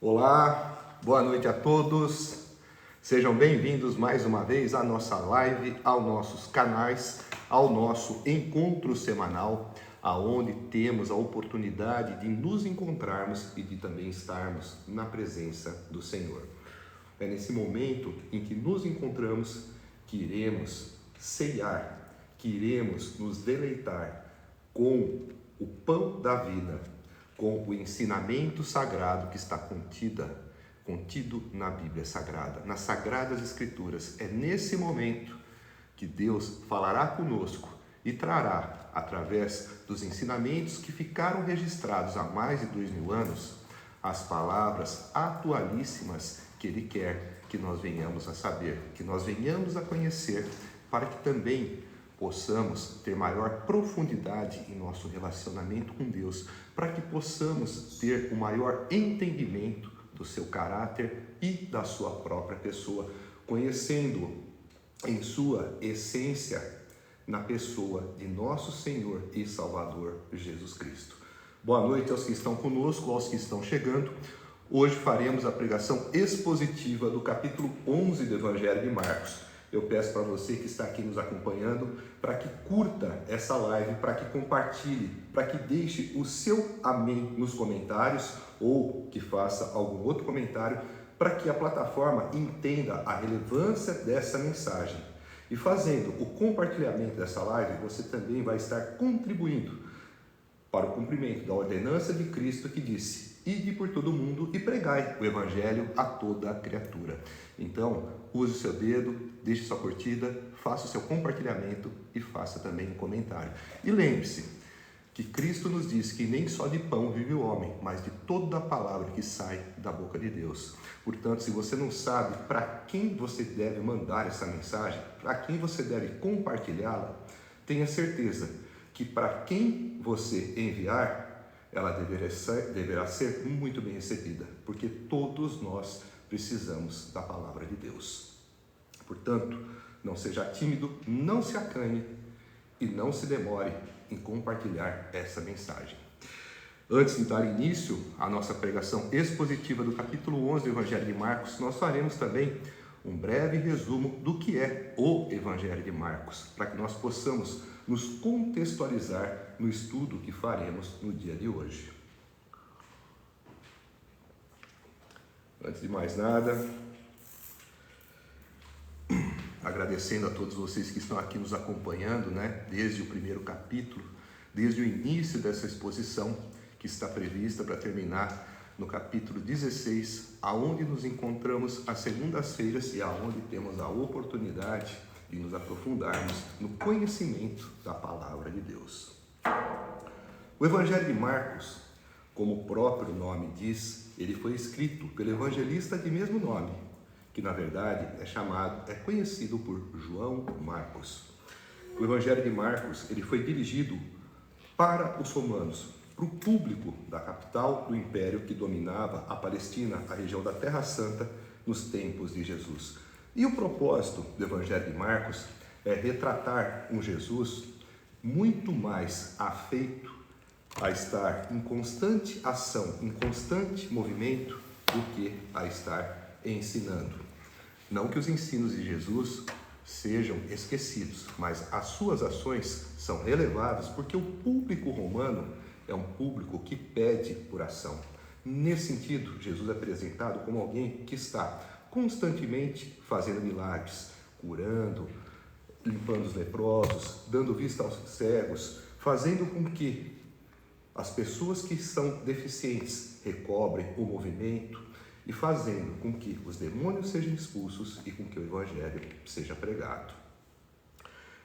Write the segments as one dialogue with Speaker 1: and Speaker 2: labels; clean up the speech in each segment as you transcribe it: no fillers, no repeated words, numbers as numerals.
Speaker 1: Olá, boa noite a todos. Sejam bem-vindos mais uma vez à nossa live, aos nossos canais, ao nosso encontro semanal, aonde temos a oportunidade de nos encontrarmos e de também estarmos na presença do Senhor. É nesse momento em que nos encontramos que iremos ceiar, que iremos nos deleitar com o pão da vida, com o ensinamento sagrado que está contido na Bíblia Sagrada, nas Sagradas Escrituras. É nesse momento que Deus falará conosco e trará, através dos ensinamentos que ficaram registrados há mais de 2000 anos, as palavras atualíssimas que Ele quer que nós venhamos a saber, que nós venhamos a conhecer, para que também possamos ter maior profundidade em nosso relacionamento com Deus, para que possamos ter o maior entendimento do seu caráter e da sua própria pessoa, conhecendo em sua essência na pessoa de nosso Senhor e Salvador Jesus Cristo. Boa noite aos que estão conosco, aos que estão chegando. Hoje faremos a pregação expositiva do capítulo 11 do Evangelho de Marcos. Eu peço para você que está aqui nos acompanhando, para que curta essa live, para que compartilhe, para que deixe o seu amém nos comentários ou que faça algum outro comentário, para que a plataforma entenda a relevância dessa mensagem. E fazendo o compartilhamento dessa live, você também vai estar contribuindo para o cumprimento da ordenança de Cristo que disse: ide por todo mundo e pregai o Evangelho a toda a criatura. Então, use o seu dedo, deixe sua curtida, faça o seu compartilhamento e faça também um comentário. E lembre-se que Cristo nos diz que nem só de pão vive o homem, mas de toda a palavra que sai da boca de Deus. Portanto, se você não sabe para quem você deve mandar essa mensagem, para quem você deve compartilhá-la, tenha certeza que para quem você enviar, ela deverá ser muito bem recebida, porque todos nós precisamos da palavra de Deus. Portanto, não seja tímido, não se acanhe e não se demore em compartilhar essa mensagem. Antes de dar início à nossa pregação expositiva do capítulo 11 do Evangelho de Marcos, nós faremos também um breve resumo do que é o Evangelho de Marcos, para que nós possamos nos contextualizar no estudo que faremos no dia de hoje. Antes de mais nada, agradecendo a todos vocês que estão aqui nos acompanhando, desde o primeiro capítulo, desde o início dessa exposição, que está prevista para terminar no capítulo 16, aonde nos encontramos às segundas-feiras e aonde temos a oportunidade de nos aprofundarmos no conhecimento da palavra de Deus. O Evangelho de Marcos, como o próprio nome diz, ele foi escrito pelo evangelista de mesmo nome, que na verdade é conhecido por João Marcos. O Evangelho de Marcos, ele foi dirigido para os romanos, para o público da capital do império que dominava a Palestina, a região da Terra Santa, nos tempos de Jesus. E o propósito do Evangelho de Marcos é retratar um Jesus muito mais afeito a estar em constante ação, em constante movimento, do que a estar ensinando. Não que os ensinos de Jesus sejam esquecidos, mas as suas ações são relevadas porque o público romano é um público que pede por ação. Nesse sentido, Jesus é apresentado como alguém que está constantemente fazendo milagres, curando, limpando os leprosos, dando vista aos cegos, fazendo com que as pessoas que são deficientes recobrem o movimento e fazendo com que os demônios sejam expulsos e com que o Evangelho seja pregado.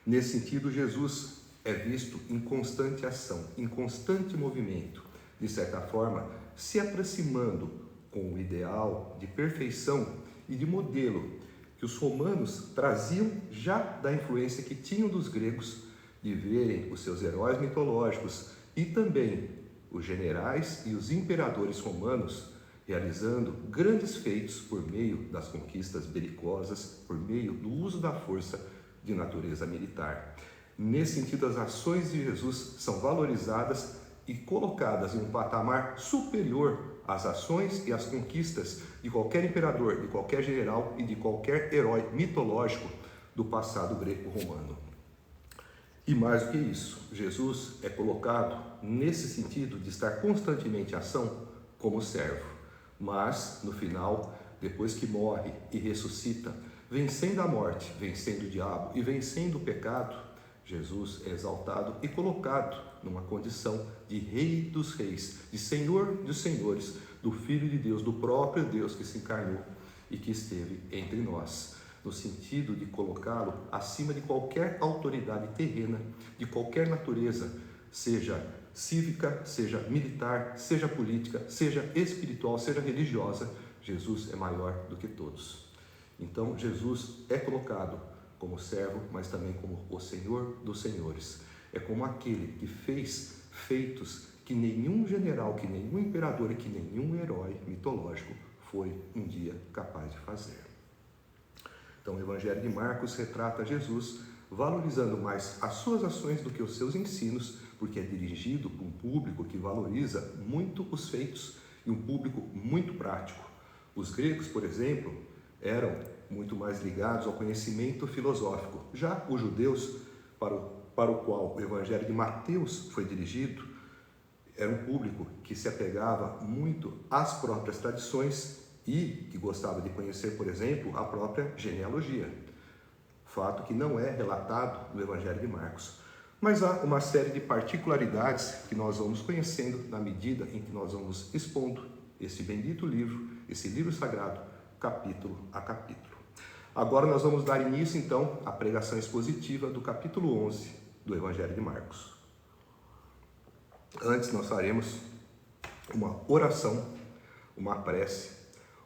Speaker 1: Nesse sentido, Jesus é visto em constante ação, em constante movimento, de certa forma, se aproximando com o ideal de perfeição e de modelo que os romanos traziam já da influência que tinham dos gregos, de verem os seus heróis mitológicos e também os generais e os imperadores romanos realizando grandes feitos por meio das conquistas belicosas, por meio do uso da força de natureza militar. Nesse sentido, as ações de Jesus são valorizadas e colocadas em um patamar superior às ações e às conquistas de qualquer imperador, de qualquer general e de qualquer herói mitológico do passado greco-romano. E mais do que isso, Jesus é colocado nesse sentido de estar constantemente em ação como servo, mas no final, depois que morre e ressuscita, vencendo a morte, vencendo o diabo e vencendo o pecado, Jesus é exaltado e colocado numa condição de Rei dos Reis, de Senhor dos Senhores, do Filho de Deus, do próprio Deus que se encarnou e que esteve entre nós, no sentido de colocá-lo acima de qualquer autoridade terrena, de qualquer natureza, seja cívica, seja militar, seja política, seja espiritual, seja religiosa. Jesus é maior do que todos. Então, Jesus é colocado como servo, mas também como o Senhor dos Senhores. É como aquele que fez feitos que nenhum general, que nenhum imperador e que nenhum herói mitológico foi um dia capaz de fazer. Então, o Evangelho de Marcos retrata Jesus valorizando mais as suas ações do que os seus ensinos, porque é dirigido para um público que valoriza muito os feitos e um público muito prático. Os gregos, por exemplo, eram muito mais ligados ao conhecimento filosófico. Já os judeus, para o qual o Evangelho de Mateus foi dirigido, era um público que se apegava muito às próprias tradições e que gostava de conhecer, por exemplo, a própria genealogia. Fato que não é relatado no Evangelho de Marcos. Mas há uma série de particularidades que nós vamos conhecendo na medida em que nós vamos expondo esse bendito livro, esse livro sagrado, capítulo a capítulo. Agora nós vamos dar início, então, à pregação expositiva do capítulo 11 do Evangelho de Marcos. Antes nós faremos uma oração, uma prece,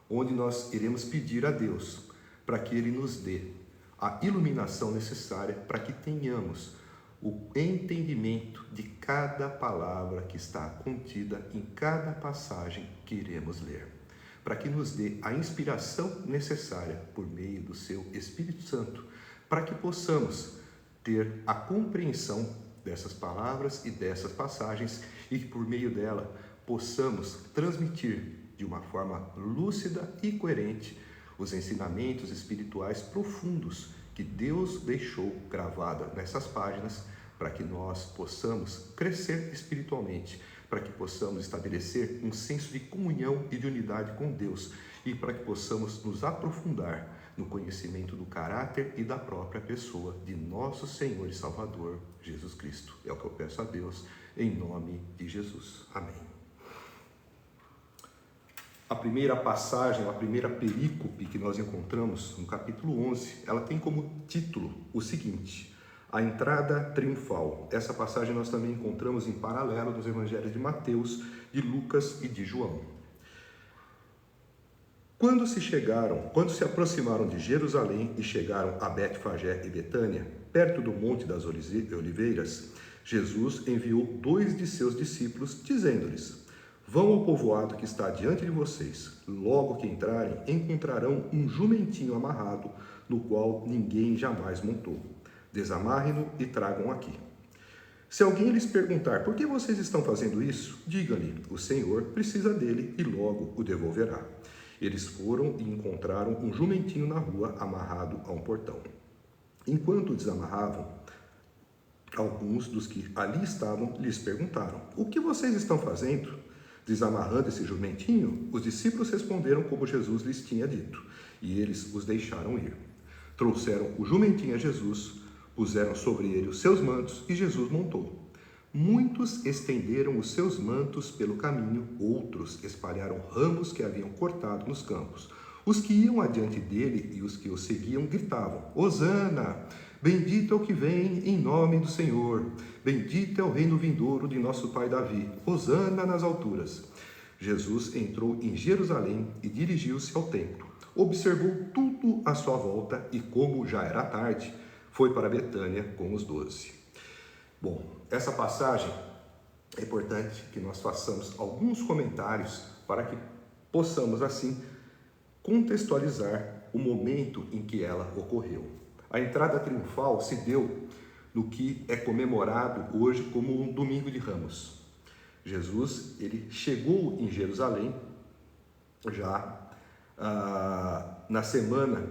Speaker 1: onde nós iremos pedir a Deus para que Ele nos dê a iluminação necessária para que tenhamos o entendimento de cada palavra que está contida em cada passagem que iremos ler, para que nos dê a inspiração necessária por meio do seu Espírito Santo, para que possamos ter a compreensão dessas palavras e dessas passagens e que por meio dela possamos transmitir de uma forma lúcida e coerente os ensinamentos espirituais profundos que Deus deixou gravada nessas páginas, para que nós possamos crescer espiritualmente, para que possamos estabelecer um senso de comunhão e de unidade com Deus e para que possamos nos aprofundar no conhecimento do caráter e da própria pessoa de nosso Senhor e Salvador, Jesus Cristo. É o que eu peço a Deus, em nome de Jesus. Amém. A primeira passagem, a primeira perícope que nós encontramos no capítulo 11, ela tem como título o seguinte: a entrada triunfal. Essa passagem nós também encontramos em paralelo nos evangelhos de Mateus, de Lucas e de João. Quando se aproximaram de Jerusalém e chegaram a Betfagé e Betânia, perto do Monte das Oliveiras, Jesus enviou 2 de seus discípulos, dizendo-lhes: vão ao povoado que está diante de vocês. Logo que entrarem, encontrarão um jumentinho amarrado, no qual ninguém jamais montou. Desamarrem-no e tragam aqui. Se alguém lhes perguntar por que vocês estão fazendo isso, digam-lhe: o Senhor precisa dele e logo o devolverá. Eles foram e encontraram um jumentinho na rua, amarrado a um portão. Enquanto o desamarravam, alguns dos que ali estavam lhes perguntaram: o que vocês estão fazendo? Desamarrando esse jumentinho, os discípulos responderam como Jesus lhes tinha dito, e eles os deixaram ir. Trouxeram o jumentinho a Jesus, puseram sobre ele os seus mantos e Jesus montou. Muitos estenderam os seus mantos pelo caminho, outros espalharam ramos que haviam cortado nos campos. Os que iam adiante dele e os que o seguiam gritavam: Hosana! Bendito é o que vem em nome do Senhor. Bendito é o reino vindouro de nosso pai Davi. Hosana nas alturas. Jesus entrou em Jerusalém e dirigiu-se ao templo. Observou tudo à sua volta e, como já era tarde, foi para Betânia com os 12. Bom, essa passagem é importante que nós façamos alguns comentários para que possamos, assim, contextualizar o momento em que ela ocorreu. A entrada triunfal se deu no que é comemorado hoje como um Domingo de Ramos. Jesus, ele chegou em Jerusalém já na semana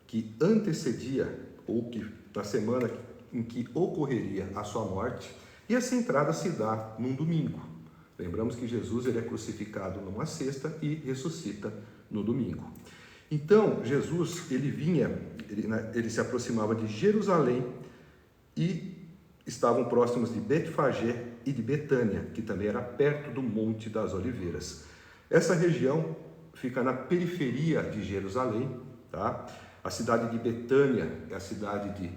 Speaker 1: que antecedia, ou que na semana em que ocorreria a sua morte, e essa entrada se dá num domingo. Lembramos que Jesus ele é crucificado numa sexta e ressuscita no domingo. Então, Jesus, ele se aproximava de Jerusalém e estavam próximos de Betfagé e de Betânia, que também era perto do Monte das Oliveiras. Essa região fica na periferia de Jerusalém, tá? A cidade de Betânia é a cidade de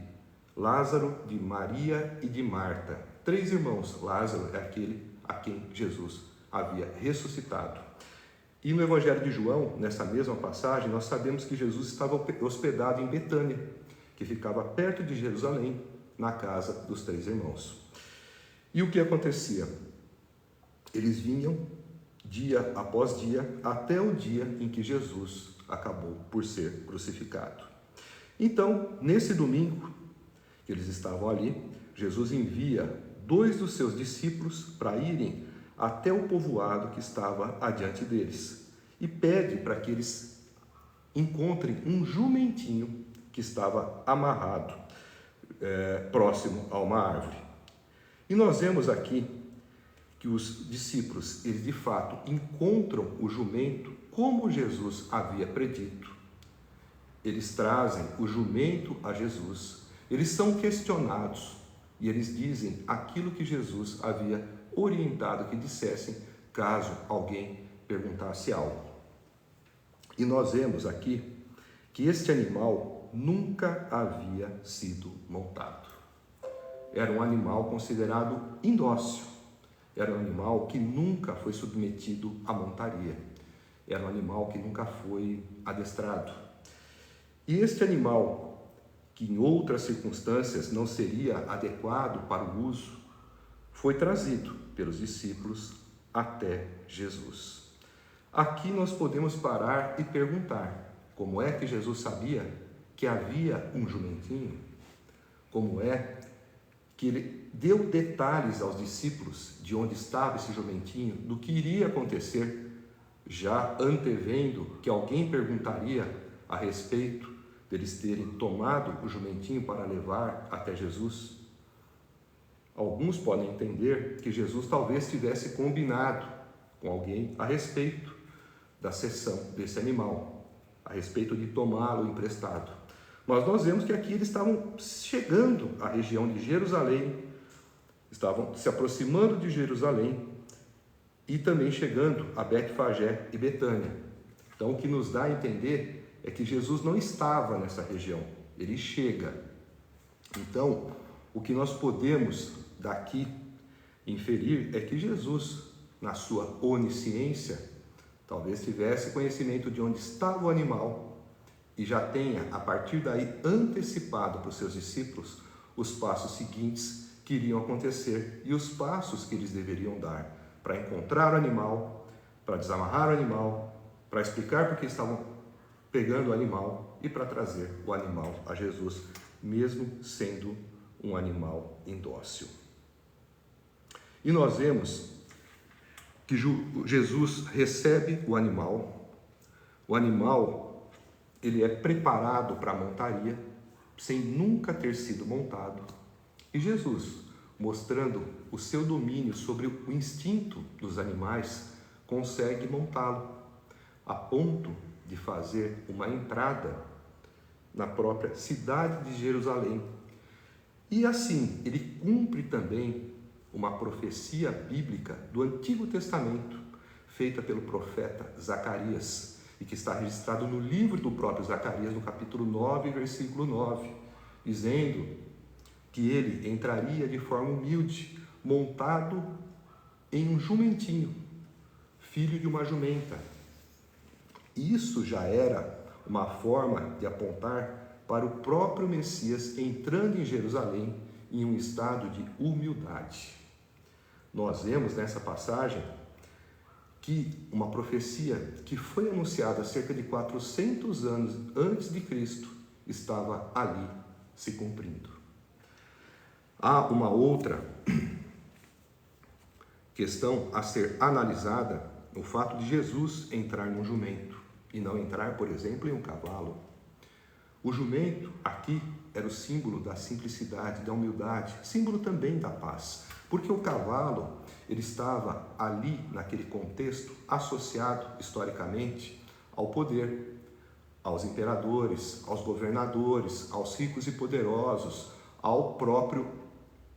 Speaker 1: Lázaro, de Maria e de Marta. 3 irmãos. Lázaro é aquele a quem Jesus havia ressuscitado. E no Evangelho de João, nessa mesma passagem, nós sabemos que Jesus estava hospedado em Betânia, que ficava perto de Jerusalém, na casa dos 3 irmãos. E o que acontecia? Eles vinham dia após dia, até o dia em que Jesus acabou por ser crucificado. Então, nesse domingo, que eles estavam ali, Jesus envia 2 dos seus discípulos para irem até o povoado que estava adiante deles e pede para que eles encontrem um jumentinho que estava amarrado próximo a uma árvore. E nós vemos aqui que os discípulos, eles de fato encontram o jumento como Jesus havia predito. Eles trazem o jumento a Jesus, eles são questionados e eles dizem aquilo que Jesus havia orientado que dissessem caso alguém perguntasse algo. E nós vemos aqui que este animal nunca havia sido montado. Era um animal considerado indócil. Era um animal que nunca foi submetido à montaria. Era um animal que nunca foi adestrado. E este animal, que em outras circunstâncias não seria adequado para o uso, foi trazido pelos discípulos até Jesus. Aqui nós podemos parar e perguntar: como é que Jesus sabia que havia um jumentinho? Como é que ele deu detalhes aos discípulos de onde estava esse jumentinho, do que iria acontecer, já antevendo que alguém perguntaria a respeito deles terem tomado o jumentinho para levar até Jesus? Alguns podem entender que Jesus talvez tivesse combinado com alguém a respeito da cessão desse animal, a respeito de tomá-lo emprestado. Mas nós vemos que aqui eles estavam chegando à região de Jerusalém, estavam se aproximando de Jerusalém e também chegando a Betfagé e Betânia. Então, o que nos dá a entender é que Jesus não estava nessa região, ele chega. Então, o que nós podemos daqui inferir é que Jesus, na sua onisciência, talvez tivesse conhecimento de onde estava o animal e já tenha, a partir daí, antecipado para os seus discípulos os passos seguintes que iriam acontecer e os passos que eles deveriam dar para encontrar o animal, para desamarrar o animal, para explicar por que estavam pegando o animal e para trazer o animal a Jesus, mesmo sendo um animal indócil. E nós vemos que Jesus recebe o animal ele é preparado para a montaria, sem nunca ter sido montado, e Jesus, mostrando o seu domínio sobre o instinto dos animais, consegue montá-lo, a ponto de fazer uma entrada na própria cidade de Jerusalém. E assim, ele cumpre também uma profecia bíblica do Antigo Testamento, feita pelo profeta Zacarias, e que está registrado no livro do próprio Zacarias, no capítulo 9, versículo 9, dizendo que ele entraria de forma humilde, montado em um jumentinho, filho de uma jumenta. Isso já era uma forma de apontar para o próprio Messias entrando em Jerusalém em um estado de humildade. Nós vemos nessa passagem que uma profecia que foi anunciada cerca de 400 anos antes de Cristo estava ali se cumprindo. Há uma outra Questão a ser analisada: o fato de Jesus entrar num jumento e não entrar, por exemplo, em um cavalo. O jumento aqui era o símbolo da simplicidade, da humildade, símbolo também da paz, porque o cavalo, ele estava ali, naquele contexto, associado historicamente ao poder, aos imperadores, aos governadores, aos ricos e poderosos, ao próprio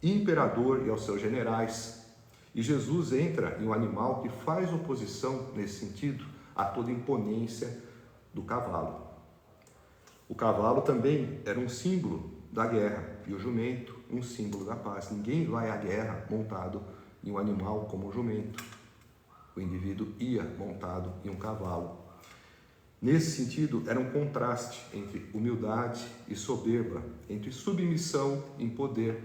Speaker 1: imperador e aos seus generais. E Jesus entra em um animal que faz oposição, nesse sentido, a toda imponência do cavalo. O cavalo também era um símbolo da guerra e o jumento um símbolo da paz. Ninguém vai à guerra montado em um animal como o jumento. O indivíduo ia montado em um cavalo. Nesse sentido, era um contraste entre humildade e soberba, entre submissão e poder,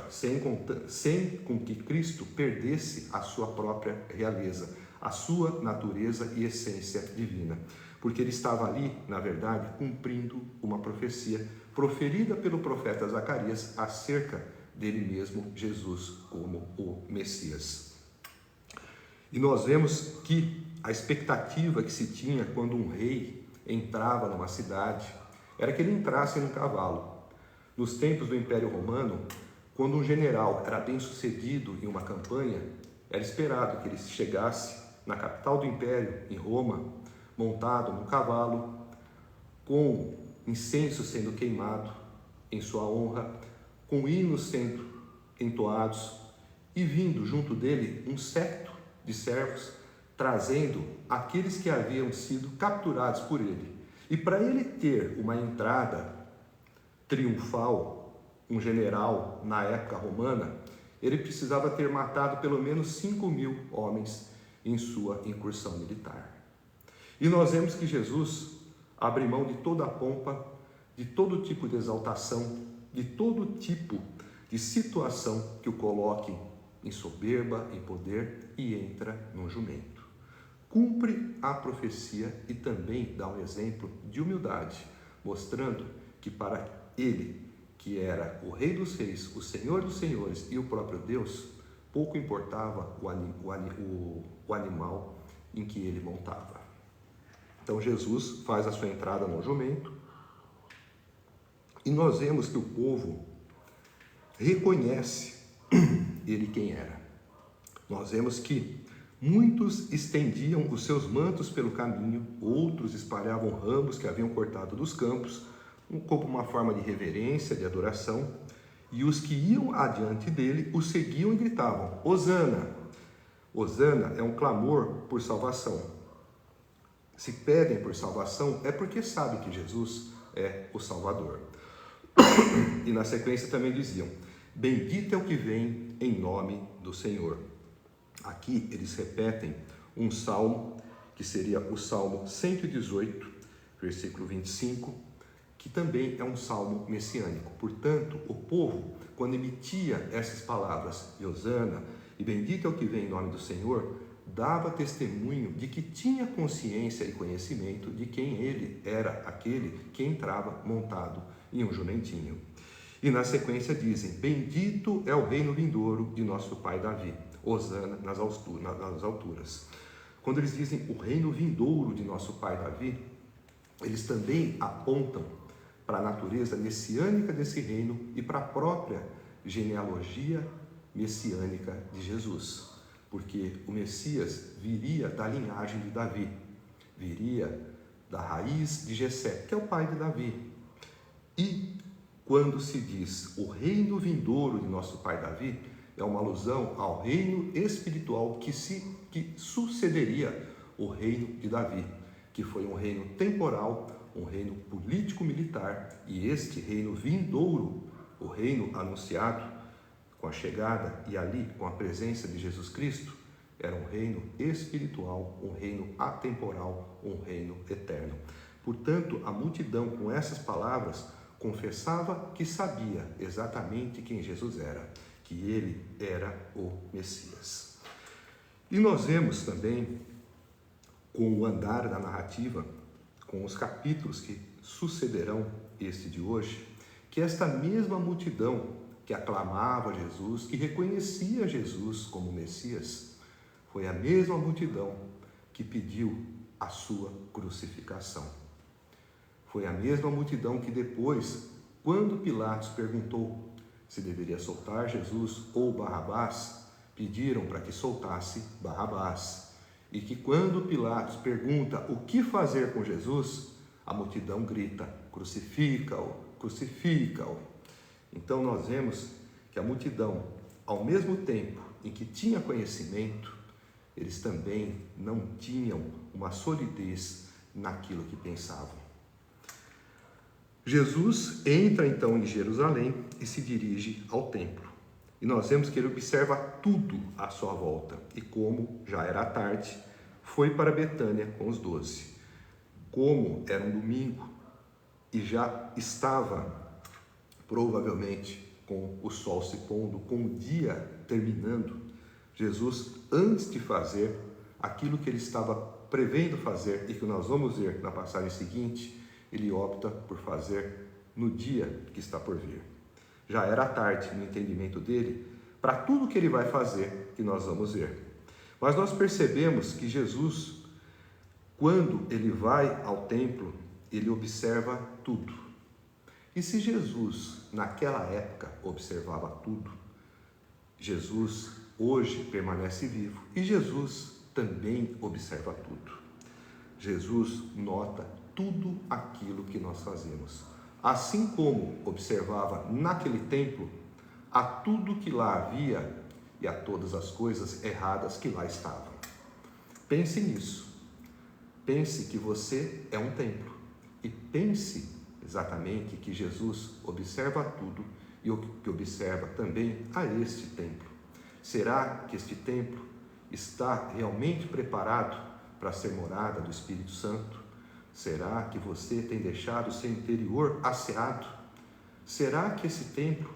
Speaker 1: sem com que Cristo perdesse a sua própria realeza, a sua natureza e essência divina. Porque ele estava ali, na verdade, cumprindo uma profecia proferida pelo profeta Zacarias acerca dele mesmo, Jesus, como o Messias. E nós vemos que a expectativa que se tinha quando um rei entrava numa cidade era que ele entrasse num cavalo. Nos tempos do Império Romano, quando um general era bem sucedido em uma campanha, era esperado que ele chegasse na capital do Império, em Roma, montado no cavalo, com incenso sendo queimado em sua honra, com hinos sendo entoados e vindo junto dele um séquito de servos, trazendo aqueles que haviam sido capturados por ele. E para ele ter uma entrada triunfal, um general na época romana, ele precisava ter matado pelo menos 5.000 homens em sua incursão militar. E nós vemos que Jesus abre mão de toda a pompa, de todo tipo de exaltação, de todo tipo de situação que o coloque em soberba, em poder, e entra num jumento. Cumpre a profecia e também dá um exemplo de humildade, mostrando que para ele, que era o Rei dos Reis, o Senhor dos Senhores e o próprio Deus, pouco importava o animal em que ele montava. Então Jesus faz a sua entrada no jumento e nós vemos que o povo reconhece ele quem era. Nós vemos que muitos estendiam os seus mantos pelo caminho, outros espalhavam ramos que haviam cortado dos campos, como uma forma de reverência, de adoração, e os que iam adiante dele o seguiam e gritavam: Hosana! Hosana é um clamor por salvação. Se pedem por salvação, é porque sabem que Jesus é o Salvador. E na sequência também diziam: bendito é o que vem em nome do Senhor. Aqui eles repetem um salmo, que seria o Salmo 118, versículo 25, que também é um salmo messiânico. Portanto, o povo, quando emitia essas palavras, Hosana, e bendito é o que vem em nome do Senhor, dava testemunho de que tinha consciência e conhecimento de quem ele era, aquele que entrava montado em um jumentinho. E na sequência dizem: bendito é o reino vindouro de nosso pai Davi, Hosana nas alturas. Quando eles dizem o reino vindouro de nosso pai Davi, eles também apontam para a natureza messiânica desse reino e para a própria genealogia messiânica de Jesus. Porque o Messias viria da linhagem de Davi, viria da raiz de Jessé, que é o pai de Davi. E quando se diz o reino vindouro de nosso pai Davi, é uma alusão ao reino espiritual que sucederia o reino de Davi, que foi um reino temporal, um reino político-militar, e este reino vindouro, o reino anunciado com a chegada e ali com a presença de Jesus Cristo, era um reino espiritual, um reino atemporal, um reino eterno. Portanto, a multidão com essas palavras confessava que sabia exatamente quem Jesus era, que ele era o Messias. E nós vemos também, com o andar da narrativa, com os capítulos que sucederão este de hoje, que esta mesma multidão que que aclamava Jesus, que reconhecia Jesus como Messias, foi a mesma multidão que pediu a sua crucificação. Foi a mesma multidão que depois, quando Pilatos perguntou se deveria soltar Jesus ou Barrabás, pediram para que soltasse Barrabás. E que quando Pilatos pergunta o que fazer com Jesus, a multidão grita: crucifica-o, crucifica-o. Então nós vemos que a multidão, ao mesmo tempo em que tinha conhecimento, eles também não tinham uma solidez naquilo que pensavam. Jesus entra então em Jerusalém e se dirige ao templo. E nós vemos que ele observa tudo à sua volta. E como já era tarde, foi para Betânia com os 12. Como era um domingo e já estava provavelmente com o sol se pondo, com o dia terminando, Jesus, antes de fazer aquilo que ele estava prevendo fazer e que nós vamos ver na passagem seguinte, ele opta por fazer no dia que está por vir. Já era tarde no entendimento dele para tudo que ele vai fazer, que nós vamos ver. Mas nós percebemos que Jesus, quando ele vai ao templo, ele observa tudo. E se Jesus, naquela época, observava tudo, Jesus hoje permanece vivo e Jesus também observa tudo. Jesus nota tudo aquilo que nós fazemos. Assim como observava naquele templo a tudo que lá havia e a todas as coisas erradas que lá estavam. Pense nisso. Pense que você é um templo e pense exatamente que Jesus observa tudo e que observa também a este templo. Será que este templo está realmente preparado para ser morada do Espírito Santo? Será que você tem deixado o seu interior asseado? Será que esse templo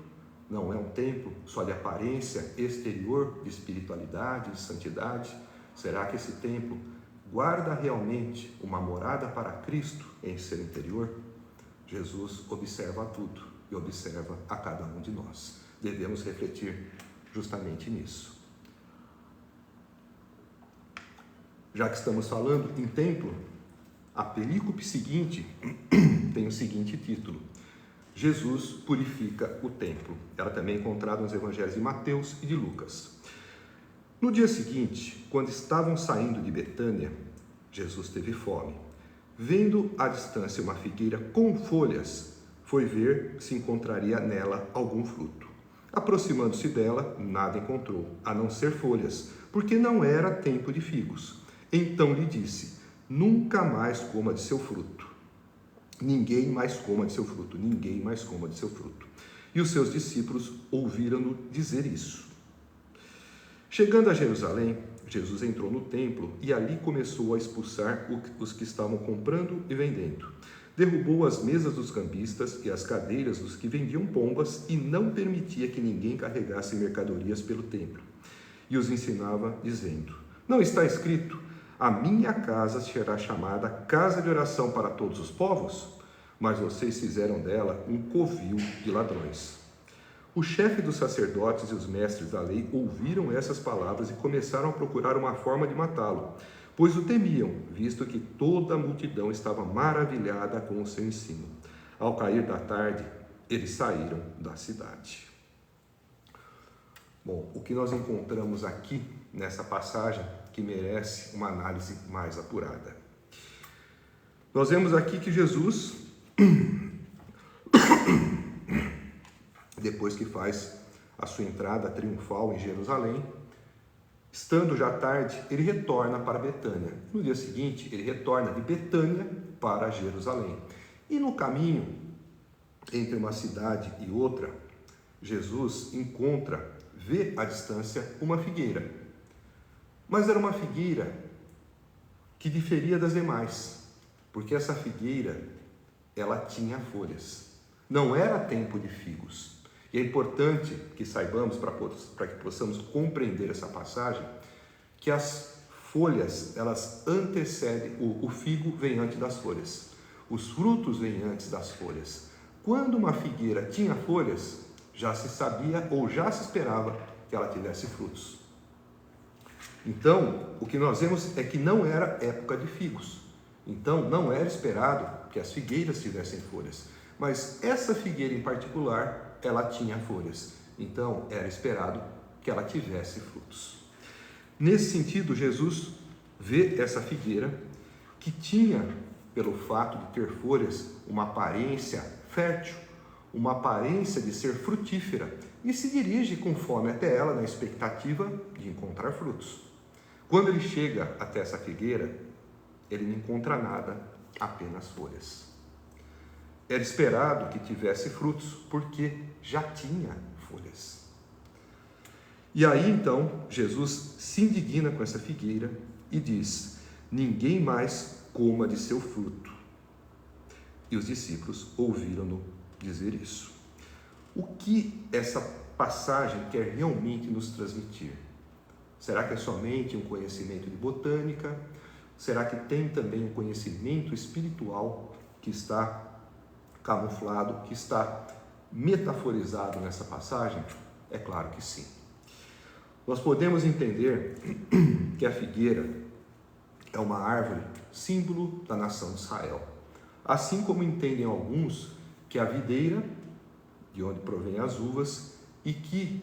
Speaker 1: não é um templo só de aparência exterior, de espiritualidade, de santidade? Será que esse templo guarda realmente uma morada para Cristo em seu interior? Jesus observa tudo e observa a cada um de nós. Devemos refletir justamente nisso. Já que estamos falando em templo, a perícope seguinte tem o seguinte título: Jesus purifica o templo. Ela também é encontrada nos evangelhos de Mateus e de Lucas. No dia seguinte, quando estavam saindo de Betânia, Jesus teve fome. Vendo à distância uma figueira com folhas, foi ver se encontraria nela algum fruto. Aproximando-se dela, nada encontrou, a não ser folhas, porque não era tempo de figos. Então lhe disse: nunca mais coma de seu fruto. Ninguém mais coma de seu fruto, ninguém mais coma de seu fruto. E os seus discípulos ouviram-no dizer isso. Chegando a Jerusalém, Jesus entrou no templo e ali começou a expulsar os que estavam comprando e vendendo. Derrubou as mesas dos cambistas e as cadeiras dos que vendiam pombas e não permitia que ninguém carregasse mercadorias pelo templo. E os ensinava, dizendo: não está escrito: a minha casa será chamada casa de oração para todos os povos? Mas vocês fizeram dela um covil de ladrões. O chefe dos sacerdotes e os mestres da lei ouviram essas palavras e começaram a procurar uma forma de matá-lo, pois o temiam, visto que toda a multidão estava maravilhada com o seu ensino. Ao cair da tarde, eles saíram da cidade. Bom, o que nós encontramos aqui nessa passagem que merece uma análise mais apurada? Nós vemos aqui que Jesus, depois que faz a sua entrada triunfal em Jerusalém, estando já tarde, ele retorna para Betânia. No dia seguinte, ele retorna de Betânia para Jerusalém. E no caminho, entre uma cidade e outra, Jesus vê à distância uma figueira. Mas era uma figueira que diferia das demais, porque essa figueira, ela tinha folhas. Não era tempo de figos. E é importante que saibamos, para que possamos compreender essa passagem, que as folhas, elas antecedem, o figo vem antes das folhas. Os frutos vêm antes das folhas. Quando uma figueira tinha folhas, já se sabia ou já se esperava que ela tivesse frutos. Então, o que nós vemos é que não era época de figos. Então, não era esperado que as figueiras tivessem folhas. Mas essa figueira em particular, ela tinha folhas. Então, era esperado que ela tivesse frutos. Nesse sentido, Jesus vê essa figueira que tinha, pelo fato de ter folhas, uma aparência fértil, uma aparência de ser frutífera, e se dirige com fome até ela na expectativa de encontrar frutos. Quando ele chega até essa figueira, ele não encontra nada, apenas folhas. Era esperado que tivesse frutos, porque já tinha folhas. E aí então, Jesus se indigna com essa figueira e diz: ninguém mais coma de seu fruto. E os discípulos ouviram-no dizer isso. O que essa passagem quer realmente nos transmitir? Será que é somente um conhecimento de botânica? Será que tem também um conhecimento espiritual que está camuflado, que está metaforizado nessa passagem? É claro que sim. Nós podemos entender que a figueira é uma árvore símbolo da nação de Israel. Assim como entendem alguns que a videira, de onde provém as uvas, e que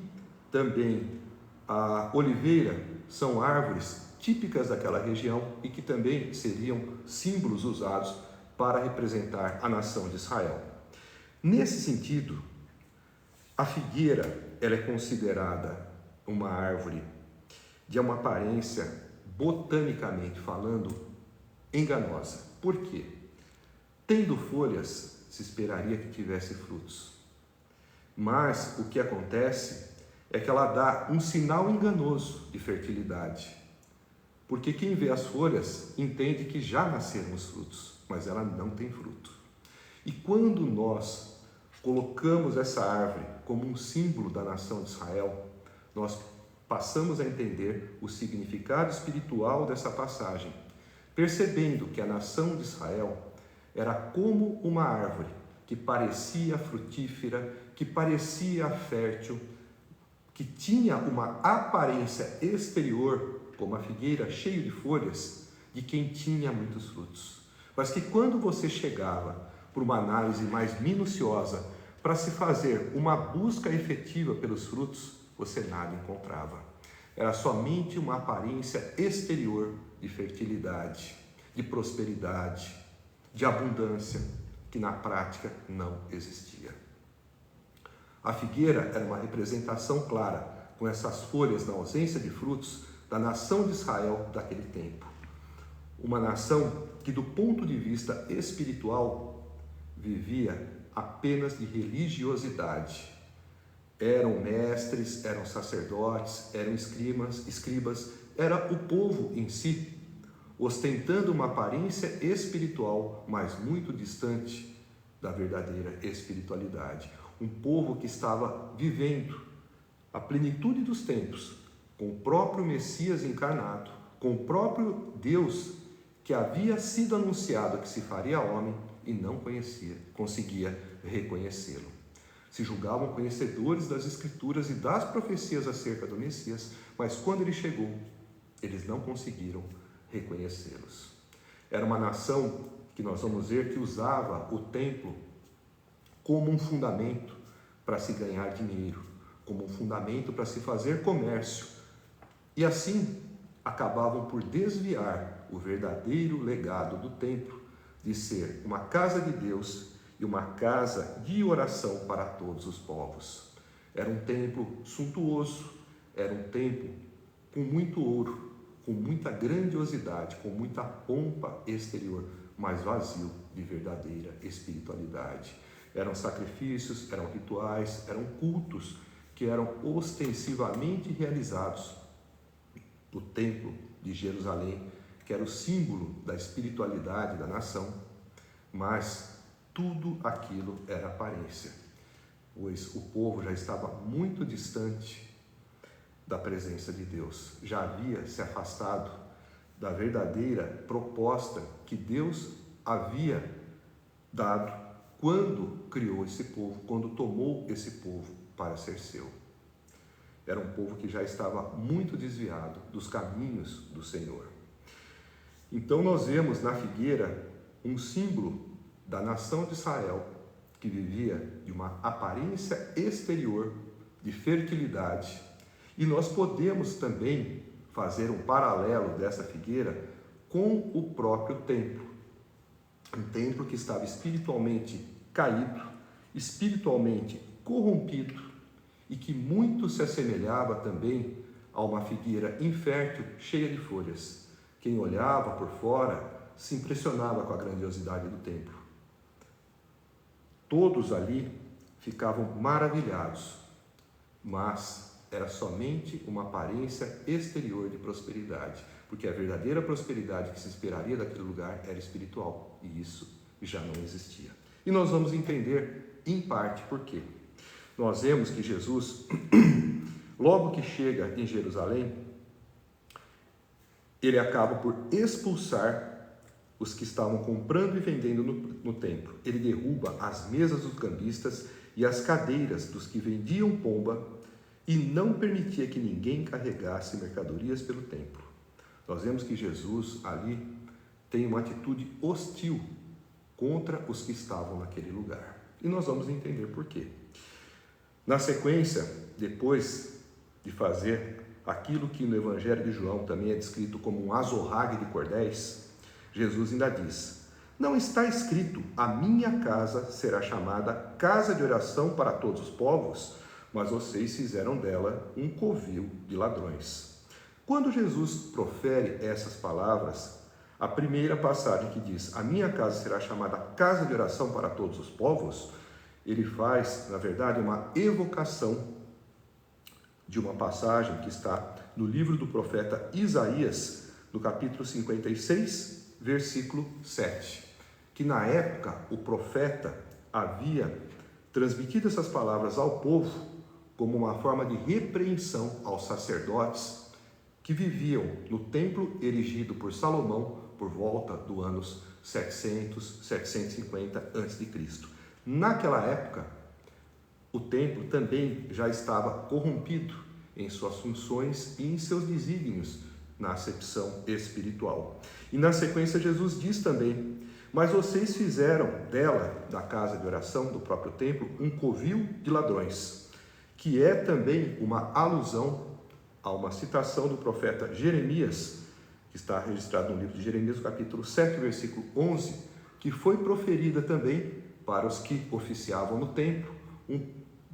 Speaker 1: também a oliveira são árvores típicas daquela região e que também seriam símbolos usados para representar a nação de Israel. Nesse sentido, a figueira ela é considerada uma árvore de uma aparência, botanicamente falando, enganosa. Por quê? Tendo folhas, se esperaria que tivesse frutos. Mas o que acontece é que ela dá um sinal enganoso de fertilidade. Porque quem vê as folhas entende que já nasceram os frutos, mas ela não tem fruto. E quando nós colocamos essa árvore como um símbolo da nação de Israel, nós passamos a entender o significado espiritual dessa passagem, percebendo que a nação de Israel era como uma árvore que parecia frutífera, que parecia fértil, que tinha uma aparência exterior, como a figueira cheia de folhas, de quem tinha muitos frutos. Mas que quando você chegava por uma análise mais minuciosa, para se fazer uma busca efetiva pelos frutos, você nada encontrava. Era somente uma aparência exterior de fertilidade, de prosperidade, de abundância, que na prática não existia. A figueira era uma representação clara, com essas folhas na ausência de frutos, da nação de Israel daquele tempo. Uma nação que, do ponto de vista espiritual, vivia apenas de religiosidade. Eram mestres, eram sacerdotes, eram escribas, era o povo em si, ostentando uma aparência espiritual, mas muito distante da verdadeira espiritualidade. Um povo que estava vivendo a plenitude dos tempos, com o próprio Messias encarnado, com o próprio Deus que havia sido anunciado que se faria homem e não conseguia reconhecê-lo. Se julgavam conhecedores das Escrituras e das profecias acerca do Messias, mas quando ele chegou, eles não conseguiram reconhecê-los. Era uma nação que nós vamos ver que usava o templo como um fundamento para se ganhar dinheiro, como um fundamento para se fazer comércio. E assim acabavam por desviar o verdadeiro legado do templo de ser uma casa de Deus e uma casa de oração para todos os povos. Era um templo suntuoso, era um templo com muito ouro, com muita grandiosidade, com muita pompa exterior, mas vazio de verdadeira espiritualidade. Eram sacrifícios, eram rituais, eram cultos que eram ostensivamente realizados no templo de Jerusalém, que era o símbolo da espiritualidade da nação, mas tudo aquilo era aparência, pois o povo já estava muito distante da presença de Deus, já havia se afastado da verdadeira proposta que Deus havia dado quando criou esse povo, quando tomou esse povo para ser seu. Era um povo que já estava muito desviado dos caminhos do Senhor. Então nós vemos na figueira um símbolo da nação de Israel, que vivia de uma aparência exterior de fertilidade. E nós podemos também fazer um paralelo dessa figueira com o próprio templo. Um templo que estava espiritualmente caído, espiritualmente corrompido e que muito se assemelhava também a uma figueira infértil cheia de folhas. Quem olhava por fora se impressionava com a grandiosidade do templo. Todos ali ficavam maravilhados, mas era somente uma aparência exterior de prosperidade, porque a verdadeira prosperidade que se esperaria daquele lugar era espiritual, e isso já não existia. E nós vamos entender, em parte, por quê. Nós vemos que Jesus, logo que chega em Jerusalém, ele acaba por expulsar os que estavam comprando e vendendo no templo. Ele derruba as mesas dos cambistas e as cadeiras dos que vendiam pomba e não permitia que ninguém carregasse mercadorias pelo templo. Nós vemos que Jesus ali tem uma atitude hostil contra os que estavam naquele lugar. E nós vamos entender por quê. Na sequência, depois de fazer aquilo que no Evangelho de João também é descrito como um azorrague de cordéis, Jesus ainda diz: não está escrito, a minha casa será chamada casa de oração para todos os povos, mas vocês fizeram dela um covil de ladrões. Quando Jesus profere essas palavras, a primeira passagem que diz, a minha casa será chamada casa de oração para todos os povos, ele faz, na verdade, uma evocação de uma passagem que está no livro do profeta Isaías, no capítulo 56, versículo 7, que na época o profeta havia transmitido essas palavras ao povo como uma forma de repreensão aos sacerdotes que viviam no templo erigido por Salomão por volta do anos 750 a.C. Naquela época, o templo também já estava corrompido em suas funções e em seus desígnios na acepção espiritual. E na sequência Jesus diz também, mas vocês fizeram dela, da casa de oração do próprio templo, um covil de ladrões, que é também uma alusão a uma citação do profeta Jeremias, que está registrado no livro de Jeremias, capítulo 7, versículo 11, que foi proferida também para os que oficiavam no templo,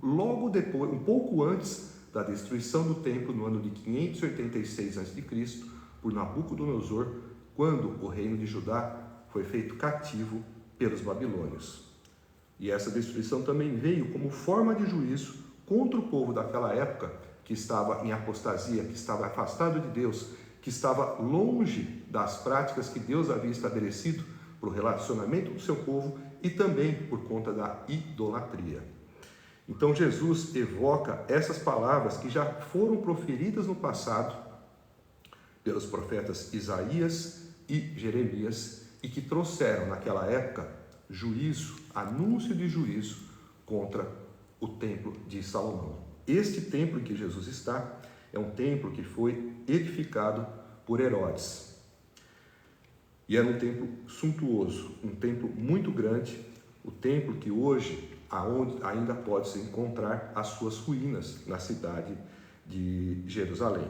Speaker 1: logo depois, um pouco antes da destruição do templo, no ano de 586 a.C., por Nabucodonosor, quando o reino de Judá foi feito cativo pelos babilônios. E essa destruição também veio como forma de juízo contra o povo daquela época, que estava em apostasia, que estava afastado de Deus, que estava longe das práticas que Deus havia estabelecido para o relacionamento do seu povo e também por conta da idolatria. Então Jesus evoca essas palavras que já foram proferidas no passado pelos profetas Isaías e Jeremias e que trouxeram naquela época juízo, anúncio de juízo contra o templo de Salomão. Este templo em que Jesus está é um templo que foi edificado por Herodes. E era um templo suntuoso, um templo muito grande, o templo que hoje aonde ainda pode-se encontrar as suas ruínas na cidade de Jerusalém.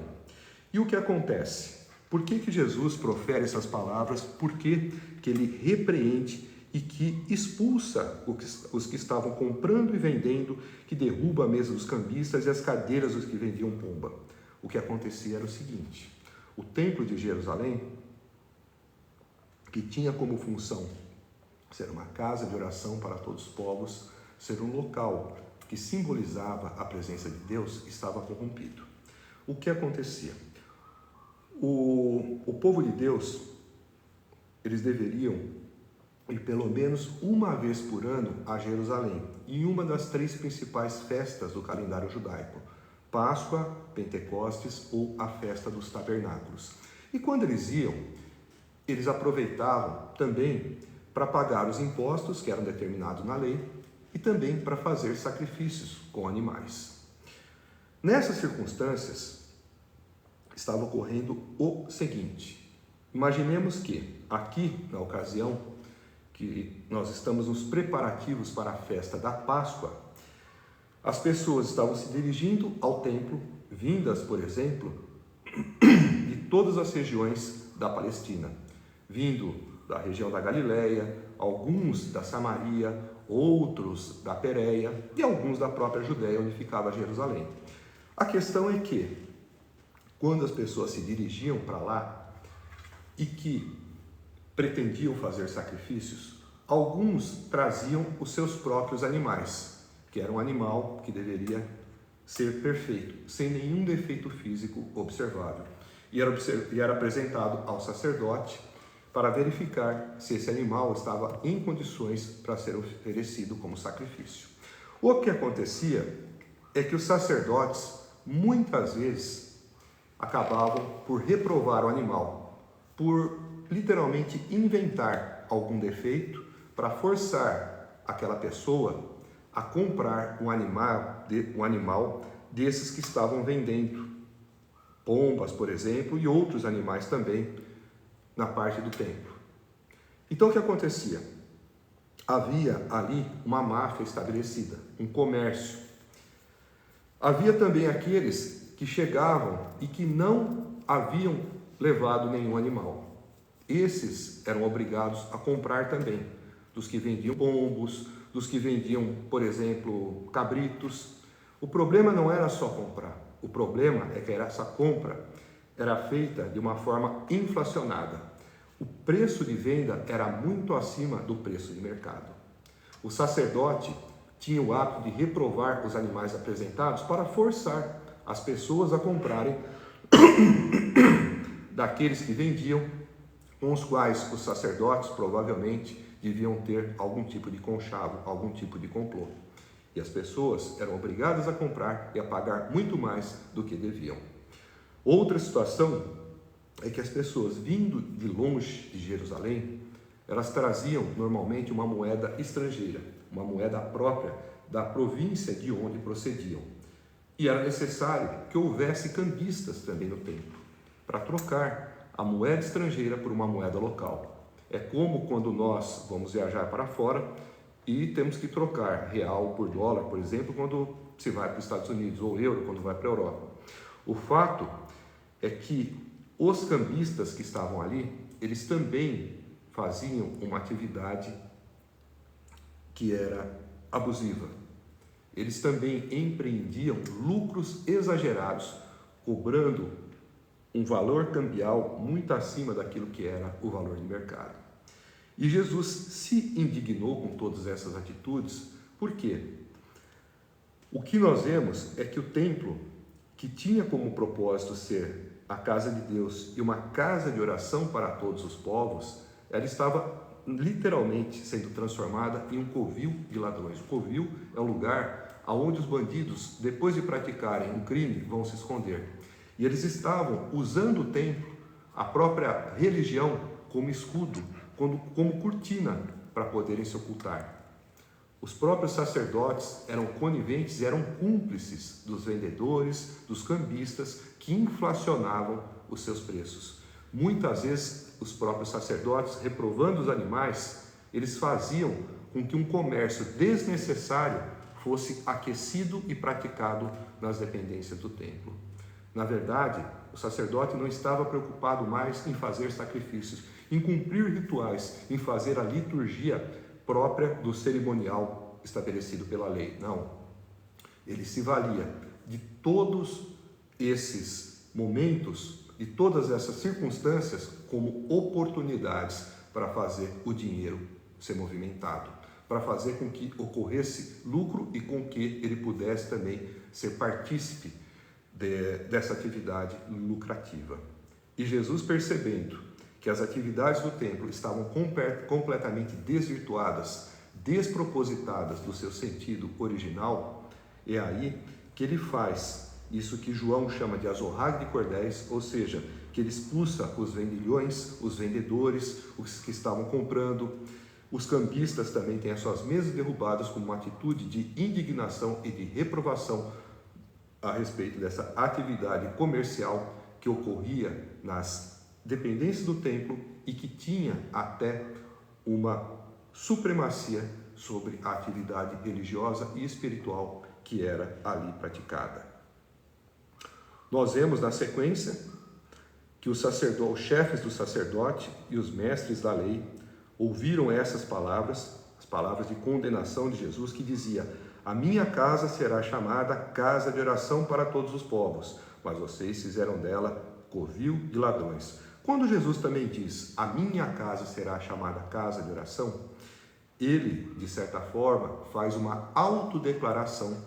Speaker 1: E o que acontece? Por que Jesus profere essas palavras? Por que ele repreende e que expulsa os que estavam comprando e vendendo, que derruba a mesa dos cambistas e as cadeiras dos que vendiam pomba? O que acontecia era o seguinte: o templo de Jerusalém, que tinha como função ser uma casa de oração para todos os povos, ser um local que simbolizava a presença de Deus, estava corrompido. O que acontecia? O povo de Deus, eles deveriam ir pelo menos uma vez por ano a Jerusalém, em uma das 3 principais festas do calendário judaico: Páscoa, Pentecostes ou a festa dos tabernáculos. E quando eles iam, eles aproveitavam também para pagar os impostos que eram determinados na lei e também para fazer sacrifícios com animais. Nessas circunstâncias, estava ocorrendo o seguinte: imaginemos que aqui, na ocasião que nós estamos nos preparativos para a festa da Páscoa, as pessoas estavam se dirigindo ao templo, vindas, por exemplo, de todas as regiões da Palestina, vindo da região da Galileia, alguns da Samaria, outros da Pérea e alguns da própria Judéia, onde ficava Jerusalém. A questão é que, quando as pessoas se dirigiam para lá e que pretendiam fazer sacrifícios, alguns traziam os seus próprios animais, que era um animal que deveria ser perfeito, sem nenhum defeito físico observável, e era apresentado ao sacerdote para verificar se esse animal estava em condições para ser oferecido como sacrifício. O que acontecia é que os sacerdotes, muitas vezes, acabavam por reprovar o animal, por literalmente inventar algum defeito para forçar aquela pessoa a comprar um animal desses que estavam vendendo, pombas, por exemplo, e outros animais também na parte do templo. Então o que acontecia? Havia ali uma máfia estabelecida, um comércio. Havia também aqueles que chegavam e que não haviam levado nenhum animal. Esses eram obrigados a comprar também, dos que vendiam pombos, dos que vendiam, por exemplo, cabritos. O problema não era só comprar, o problema é que essa compra era feita de uma forma inflacionada. O preço de venda era muito acima do preço de mercado. O sacerdote tinha o hábito de reprovar os animais apresentados para forçar as pessoas a comprarem daqueles que vendiam, com os quais os sacerdotes provavelmente deviam ter algum tipo de conchavo, algum tipo de complô. E as pessoas eram obrigadas a comprar e a pagar muito mais do que deviam. Outra situação é que as pessoas vindo de longe de Jerusalém, elas traziam normalmente uma moeda estrangeira, uma moeda própria da província de onde procediam. E era necessário que houvesse cambistas também no templo, para trocar a moeda estrangeira por uma moeda local. É como quando nós vamos viajar para fora e temos que trocar real por dólar, por exemplo, quando se vai para os Estados Unidos, ou euro quando vai para a Europa. O fato é que os cambistas que estavam ali, eles também faziam uma atividade que era abusiva. Eles também empreendiam lucros exagerados, cobrando um valor cambial muito acima daquilo que era o valor de mercado. E Jesus se indignou com todas essas atitudes. Por quê? O que nós vemos é que o templo, que tinha como propósito ser a casa de Deus e uma casa de oração para todos os povos, ela estava literalmente sendo transformada em um covil de ladrões. O covil é um lugar onde os bandidos, depois de praticarem um crime, vão se esconder. E eles estavam usando o templo, a própria religião, como escudo, como cortina para poderem se ocultar. Os próprios sacerdotes eram coniventes e eram cúmplices dos vendedores, dos cambistas, que inflacionavam os seus preços. Muitas vezes, os próprios sacerdotes, reprovando os animais, eles faziam com que um comércio desnecessário fosse aquecido e praticado nas dependências do templo. Na verdade, o sacerdote não estava preocupado mais em fazer sacrifícios, em cumprir rituais, em fazer a liturgia própria do cerimonial estabelecido pela lei. Não. Ele se valia de todos esses momentos, de todas essas circunstâncias, como oportunidades para fazer o dinheiro ser movimentado, para fazer com que ocorresse lucro e com que ele pudesse também ser partícipe dessa atividade lucrativa. E Jesus, percebendo que as atividades do templo estavam completamente desvirtuadas, despropositadas do seu sentido original, é aí que ele faz isso que João chama de azorrague de cordéis, ou seja, que ele expulsa os vendilhões, os vendedores, os que estavam comprando, Os campistas também têm as suas mesas derrubadas como uma atitude de indignação e de reprovação a respeito dessa atividade comercial que ocorria nas dependências do templo e que tinha até uma supremacia sobre a atividade religiosa e espiritual que era ali praticada. Nós vemos na sequência que os chefes do sacerdote e os mestres da lei ouviram essas palavras, as palavras de condenação de Jesus, que dizia: a minha casa será chamada casa de oração para todos os povos, mas vocês fizeram dela covil de ladrões. Quando Jesus também diz: a minha casa será chamada casa de oração, ele, de certa forma, faz uma autodeclaração,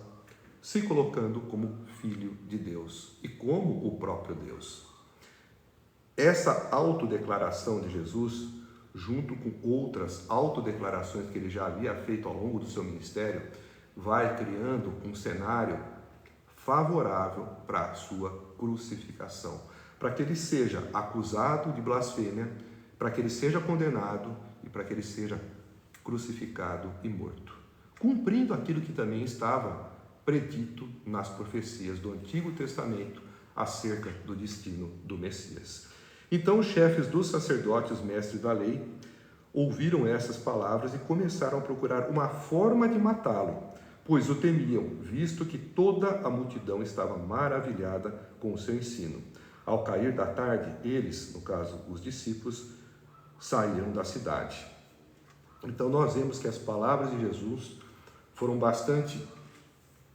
Speaker 1: se colocando como filho de Deus e como o próprio Deus. Essa autodeclaração de Jesus, junto com outras autodeclarações que ele já havia feito ao longo do seu ministério, vai criando um cenário favorável para a sua crucificação, para que ele seja acusado de blasfêmia, para que ele seja condenado e para que ele seja crucificado e morto, cumprindo aquilo que também estava predito nas profecias do Antigo Testamento acerca do destino do Messias. Então os chefes dos sacerdotes, os mestres da lei, ouviram essas palavras e começaram a procurar uma forma de matá-lo, pois o temiam, visto que toda a multidão estava maravilhada com o seu ensino. Ao cair da tarde, eles, no caso os discípulos, saíram da cidade. Então nós vemos que as palavras de Jesus foram bastante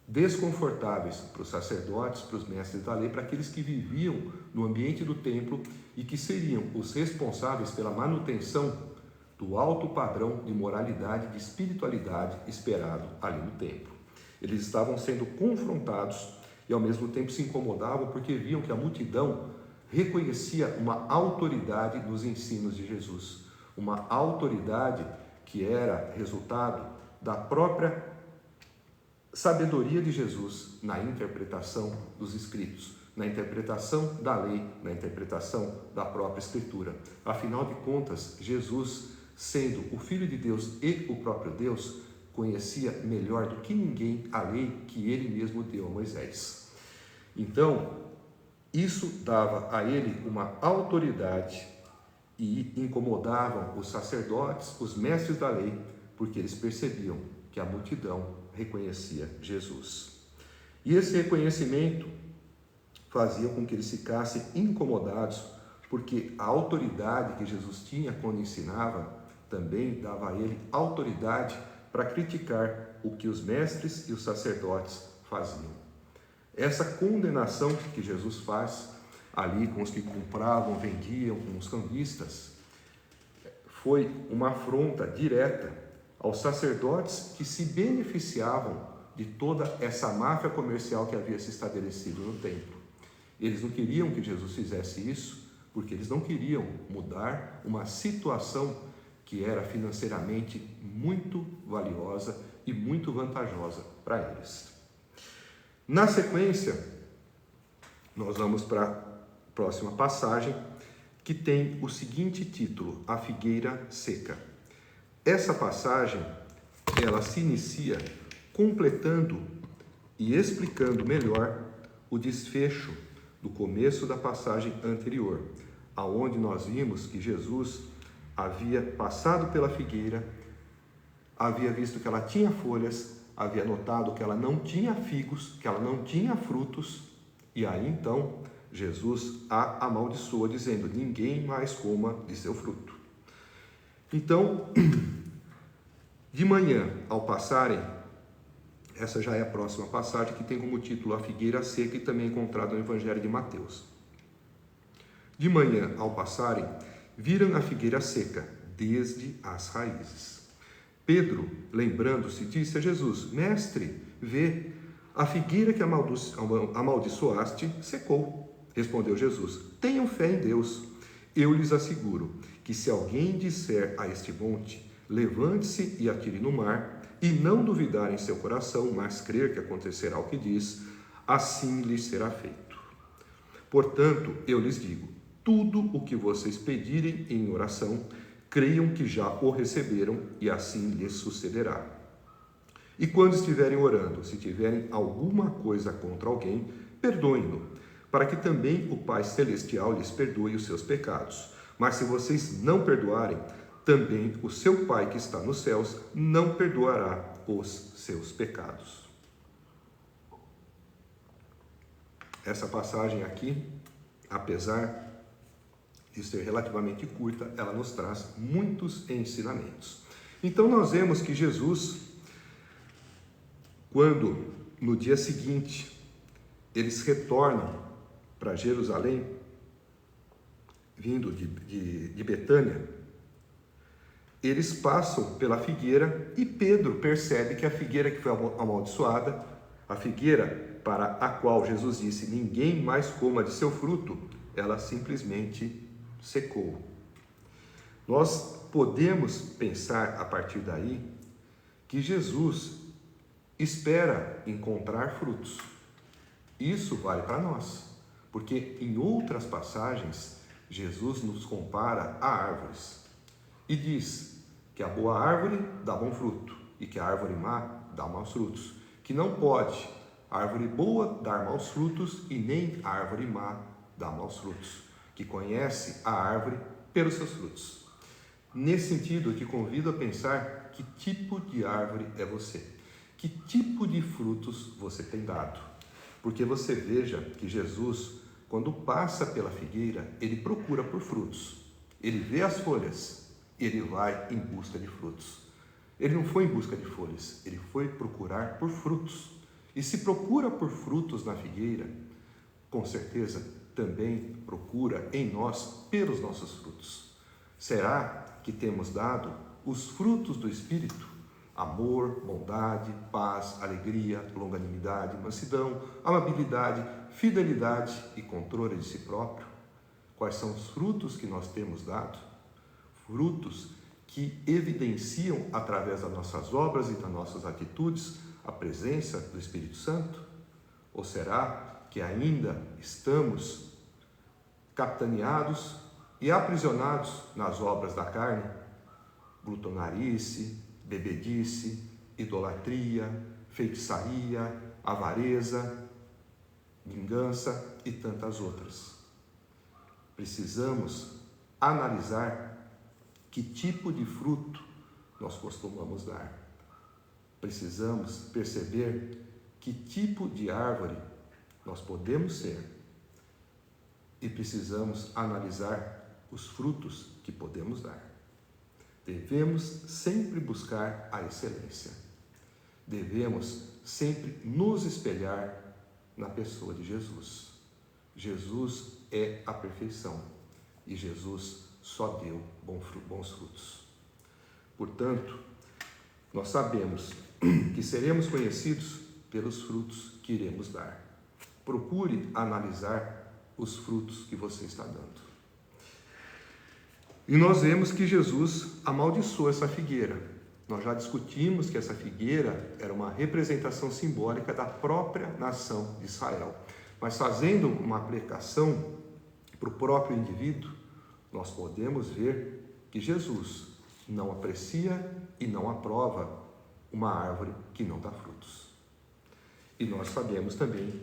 Speaker 1: desconfortáveis para os sacerdotes, para os mestres da lei, para aqueles que viviam no ambiente do templo e que seriam os responsáveis pela manutenção do alto padrão de moralidade e de espiritualidade esperado ali no templo. Eles estavam sendo confrontados e ao mesmo tempo se incomodavam porque viam que a multidão reconhecia uma autoridade nos ensinos de Jesus, uma autoridade que era resultado da própria sabedoria de Jesus na interpretação dos escritos, na interpretação da lei, na interpretação da própria Escritura. Afinal de contas, Jesus, sendo o Filho de Deus e o próprio Deus, conhecia melhor do que ninguém a lei que ele mesmo deu a Moisés. Então, isso dava a ele uma autoridade e incomodavam os sacerdotes, os mestres da lei, porque eles percebiam que a multidão reconhecia Jesus. E esse reconhecimento fazia com que eles ficassem incomodados, porque a autoridade que Jesus tinha quando ensinava também dava a ele autoridade para criticar o que os mestres e os sacerdotes faziam. Essa condenação que Jesus faz ali com os que compravam, vendiam, com os cambistas, foi uma afronta direta aos sacerdotes que se beneficiavam de toda essa máfia comercial que havia se estabelecido no templo. Eles não queriam que Jesus fizesse isso, porque eles não queriam mudar uma situação que era financeiramente muito valiosa e muito vantajosa para eles. Na sequência, nós vamos para a próxima passagem, que tem o seguinte título: A Figueira Seca. Essa passagem, ela se inicia completando e explicando melhor o desfecho do começo da passagem anterior, aonde nós vimos que Jesus havia passado pela figueira, havia visto que ela tinha folhas, havia notado que ela não tinha figos, que ela não tinha frutos, e aí então Jesus a amaldiçoa, dizendo: ninguém mais coma de seu fruto. Então, de manhã, ao passarem, essa já é a próxima passagem, que tem como título A Figueira Seca, e também encontrada no Evangelho de Mateus. De manhã, ao passarem, viram a figueira seca, desde as raízes. Pedro, lembrando-se, disse a Jesus: Mestre, vê, a figueira que amaldiçoaste secou. Respondeu Jesus: Tenham fé em Deus. Eu lhes asseguro que se alguém disser a este monte: levante-se e atire no mar, e não duvidar em seu coração, mas crer que acontecerá o que diz, assim lhes será feito. Portanto, eu lhes digo: tudo o que vocês pedirem em oração, creiam que já o receberam e assim lhes sucederá. E quando estiverem orando, se tiverem alguma coisa contra alguém, perdoem-no, para que também o Pai Celestial lhes perdoe os seus pecados. Mas se vocês não perdoarem, também o seu Pai que está nos céus não perdoará os seus pecados. Essa passagem aqui, apesar de ser relativamente curta, ela nos traz muitos ensinamentos. Então nós vemos que Jesus, quando no dia seguinte eles retornam para Jerusalém, vindo de Betânia, eles passam pela figueira e Pedro percebe que a figueira que foi amaldiçoada, a figueira para a qual Jesus disse, ninguém mais coma de seu fruto, ela simplesmente secou. Nós podemos pensar a partir daí que Jesus espera encontrar frutos. Isso vale para nós, porque em outras passagens Jesus nos compara a árvores e diz que a boa árvore dá bom fruto e que a árvore má dá maus frutos, que não pode a árvore boa dar maus frutos e nem a árvore má dar maus frutos, que conhece a árvore pelos seus frutos. Nesse sentido, eu te convido a pensar que tipo de árvore é você, que tipo de frutos você tem dado, porque você veja que Jesus, quando passa pela figueira, ele procura por frutos, ele vê as folhas, ele vai em busca de frutos. Ele não foi em busca de folhas, ele foi procurar por frutos. E se procura por frutos na figueira, com certeza também procura em nós pelos nossos frutos. Será que temos dado os frutos do Espírito? Amor, bondade, paz, alegria, longanimidade, mansidão, amabilidade, fidelidade e controle de si próprio? Quais são os frutos que nós temos dado? Frutos que evidenciam através das nossas obras e das nossas atitudes a presença do Espírito Santo? Ou será que ainda estamos capitaneados e aprisionados nas obras da carne? Glutonarice, bebedice, idolatria, feitiçaria, avareza, vingança e tantas outras. Precisamos analisar que tipo de fruto nós costumamos dar. Precisamos perceber que tipo de árvore nós podemos ser e precisamos analisar os frutos que podemos dar. Devemos sempre buscar a excelência. Devemos sempre nos espelhar na pessoa de Jesus. Jesus é a perfeição e Jesus só deu bons frutos. Portanto, nós sabemos que seremos conhecidos pelos frutos que iremos dar. Procure analisar os frutos que você está dando. E nós vemos que Jesus amaldiçoou essa figueira. Nós já discutimos que essa figueira era uma representação simbólica da própria nação de Israel. Mas fazendo uma aplicação para o próprio indivíduo, nós podemos ver que Jesus não aprecia e não aprova uma árvore que não dá frutos. E nós sabemos também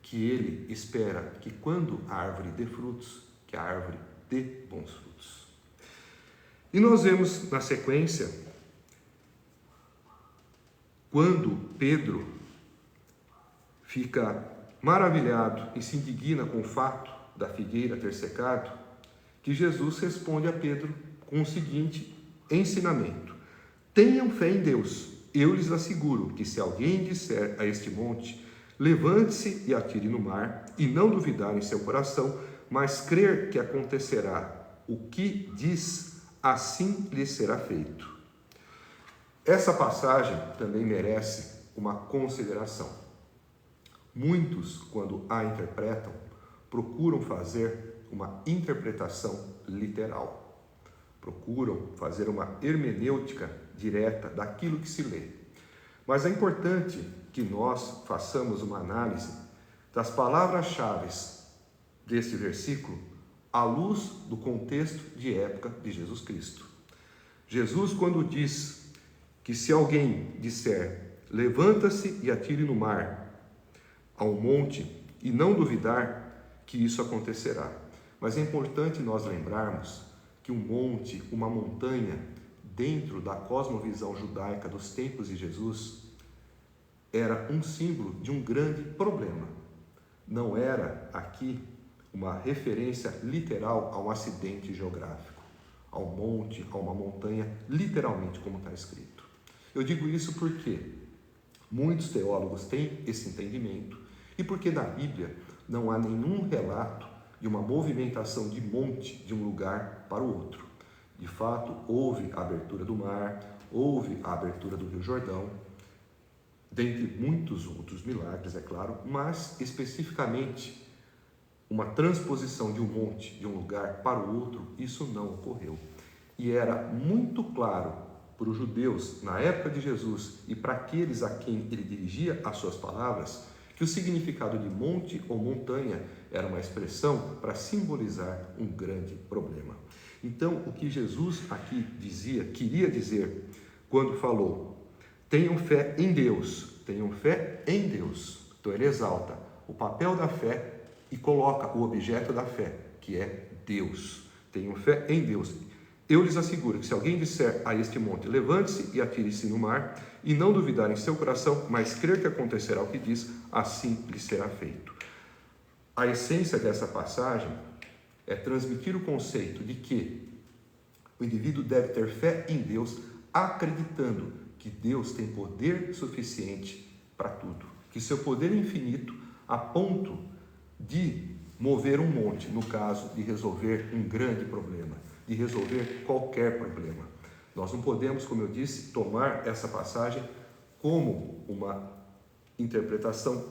Speaker 1: que ele espera que quando a árvore dê frutos, que a árvore dê bons frutos. E nós vemos na sequência, quando Pedro fica maravilhado e se indigna com o fato da figueira ter secado, que Jesus responde a Pedro com o seguinte ensinamento: tenham fé em Deus. Eu lhes asseguro que se alguém disser a este monte, levante-se e atire no mar, e não duvidar em seu coração, mas crer que acontecerá o que diz, assim lhe será feito. Essa passagem também merece uma consideração. Muitos, quando a interpretam, procuram fazer uma interpretação literal. Procuram fazer uma hermenêutica direta daquilo que se lê. Mas é importante que nós façamos uma análise das palavras-chave deste versículo à luz do contexto de época de Jesus Cristo. Jesus, quando diz que se alguém disser, levanta-se e atire no mar, ao monte, e não duvidar que isso acontecerá. Mas é importante nós lembrarmos que um monte, uma montanha, dentro da cosmovisão judaica dos tempos de Jesus, era um símbolo de um grande problema. Não era aqui uma referência literal a um acidente geográfico, ao monte, a uma montanha, literalmente como está escrito. Eu digo isso porque muitos teólogos têm esse entendimento e porque na Bíblia não há nenhum relato de uma movimentação de monte de um lugar para o outro. De fato, houve a abertura do mar, houve a abertura do Rio Jordão, dentre muitos outros milagres, é claro, mas especificamente uma transposição de um monte de um lugar para o outro, isso não ocorreu. E era muito claro para os judeus na época de Jesus e para aqueles a quem ele dirigia as suas palavras, que o significado de monte ou montanha era uma expressão para simbolizar um grande problema. Então, o que Jesus aqui queria dizer quando falou, tenham fé em Deus, tenham fé em Deus. Então ele exalta o papel da fé e coloca o objeto da fé, que é Deus. Tenham fé em Deus. Eu lhes asseguro que se alguém disser a este monte, levante-se e atire-se no mar, e não duvidar em seu coração, mas crer que acontecerá o que diz, assim lhe será feito. A essência dessa passagem é transmitir o conceito de que o indivíduo deve ter fé em Deus, acreditando que Deus tem poder suficiente para tudo, que seu poder é infinito a ponto de mover um monte, no caso de resolver um grande problema, de resolver qualquer problema. Nós não podemos, como eu disse, tomar essa passagem como uma interpretação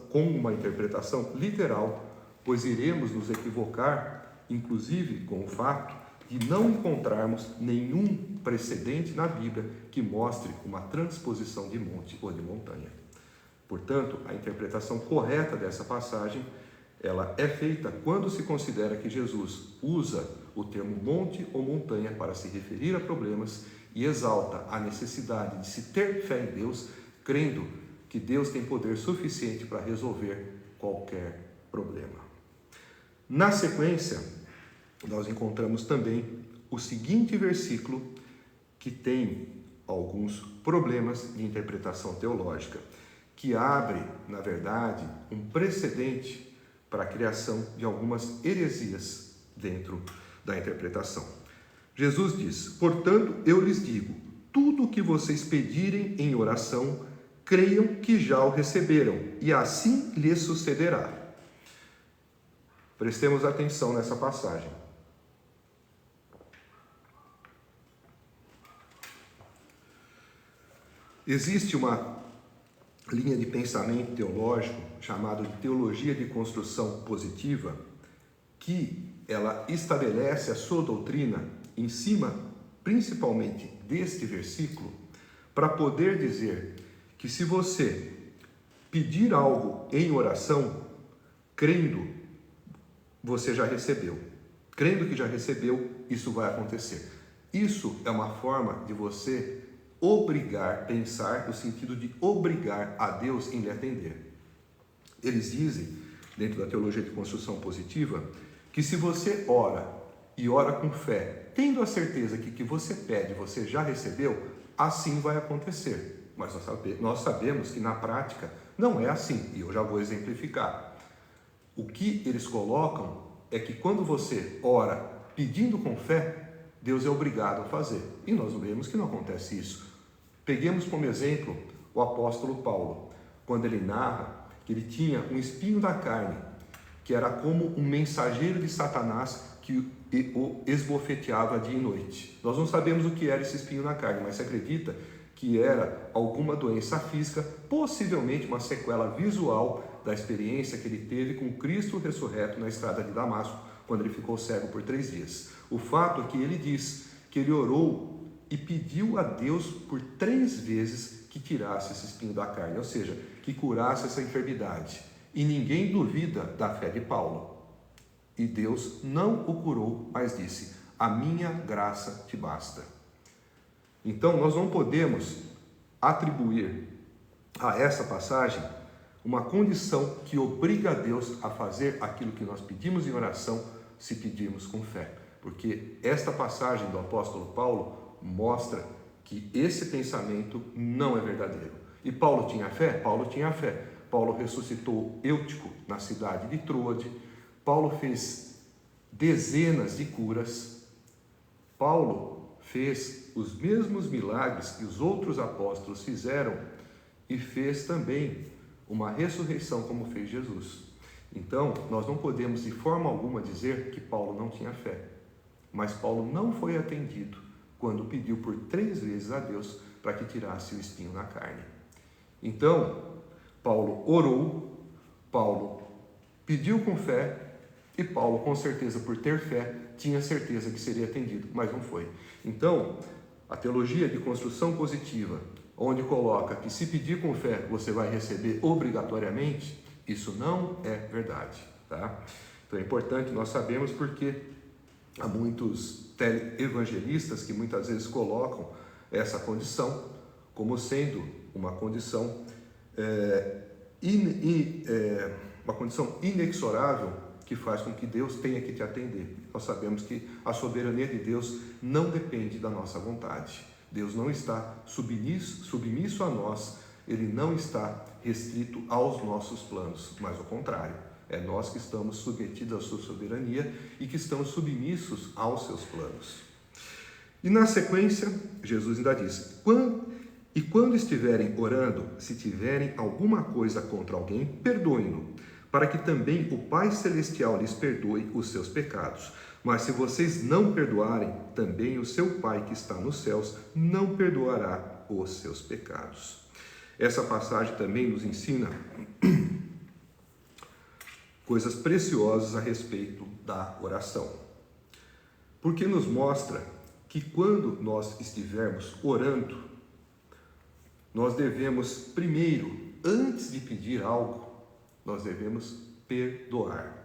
Speaker 1: literal, pois iremos nos equivocar, inclusive com o fato de não encontrarmos nenhum precedente na Bíblia que mostre uma transposição de monte ou de montanha. Portanto, a interpretação correta dessa passagem, ela é feita quando se considera que Jesus usa o termo monte ou montanha para se referir a problemas e exalta a necessidade de se ter fé em Deus, crendo que Deus tem poder suficiente para resolver qualquer problema. Na sequência, nós encontramos também o seguinte versículo que tem alguns problemas de interpretação teológica, que abre, na verdade, um precedente para a criação de algumas heresias dentro da interpretação. Jesus diz, portanto, eu lhes digo, tudo o que vocês pedirem em oração, creiam que já o receberam, e assim lhes sucederá. Prestemos atenção nessa passagem. Existe uma linha de pensamento teológico chamada de teologia de construção positiva, que ela estabelece a sua doutrina em cima, principalmente deste versículo, para poder dizer que se você pedir algo em oração, crendo, você já recebeu. Crendo que já recebeu, isso vai acontecer. Isso é uma forma de você pensar no sentido de obrigar a Deus em lhe atender. Eles dizem, dentro da teologia de construção positiva, que se você ora e ora com fé, tendo a certeza que o que você pede você já recebeu, assim vai acontecer. Mas nós sabemos que na prática não é assim, e eu já vou exemplificar. O que eles colocam é que quando você ora pedindo com fé, Deus é obrigado a fazer. E nós vemos que não acontece isso. Peguemos como exemplo o apóstolo Paulo, quando ele narra que ele tinha um espinho da carne, que era como um mensageiro de Satanás que o esbofeteava dia e noite. Nós não sabemos o que era esse espinho na carne, mas se acredita que era alguma doença física, possivelmente uma sequela visual da experiência que ele teve com Cristo ressurreto na estrada de Damasco, quando ele ficou cego por 3 dias. O fato é que ele diz que ele orou e pediu a Deus por 3 vezes que tirasse esse espinho da carne, ou seja, que curasse essa enfermidade. E ninguém duvida da fé de Paulo. E Deus não o curou, mas disse: a minha graça te basta. Então, nós não podemos atribuir a essa passagem uma condição que obriga a Deus a fazer aquilo que nós pedimos em oração, se pedirmos com fé. Porque esta passagem do apóstolo Paulo mostra que esse pensamento não é verdadeiro. E Paulo tinha fé? Paulo tinha fé. Paulo ressuscitou Eutico na cidade de Troade. Paulo fez dezenas de curas. Paulo fez os mesmos milagres que os outros apóstolos fizeram e fez também uma ressurreição como fez Jesus. Então, nós não podemos de forma alguma dizer que Paulo não tinha fé. Mas Paulo não foi atendido quando pediu por 3 vezes a Deus para que tirasse o espinho na carne. Então, Paulo orou, Paulo pediu com fé, e Paulo, com certeza, por ter fé, tinha certeza que seria atendido, mas não foi. Então, a teologia de construção positiva, onde coloca que se pedir com fé você vai receber obrigatoriamente, isso não é verdade, tá? Então é importante nós sabermos, porque há muitos teleevangelistas que muitas vezes colocam essa condição como sendo uma condição uma condição inexorável que faz com que Deus tenha que te atender. Nós sabemos que a soberania de Deus não depende da nossa vontade. Deus não está submisso a nós, Ele não está restrito aos nossos planos, mas ao contrário, é nós que estamos submetidos à sua soberania e que estamos submissos aos seus planos. E na sequência, Jesus ainda diz: quando estiverem orando, se tiverem alguma coisa contra alguém, perdoem-no, para que também o Pai Celestial lhes perdoe os seus pecados. Mas se vocês não perdoarem, também o seu Pai que está nos céus não perdoará os seus pecados. Essa passagem também nos ensina coisas preciosas a respeito da oração. Porque nos mostra que quando nós estivermos orando, nós devemos primeiro, antes de pedir algo, nós devemos perdoar.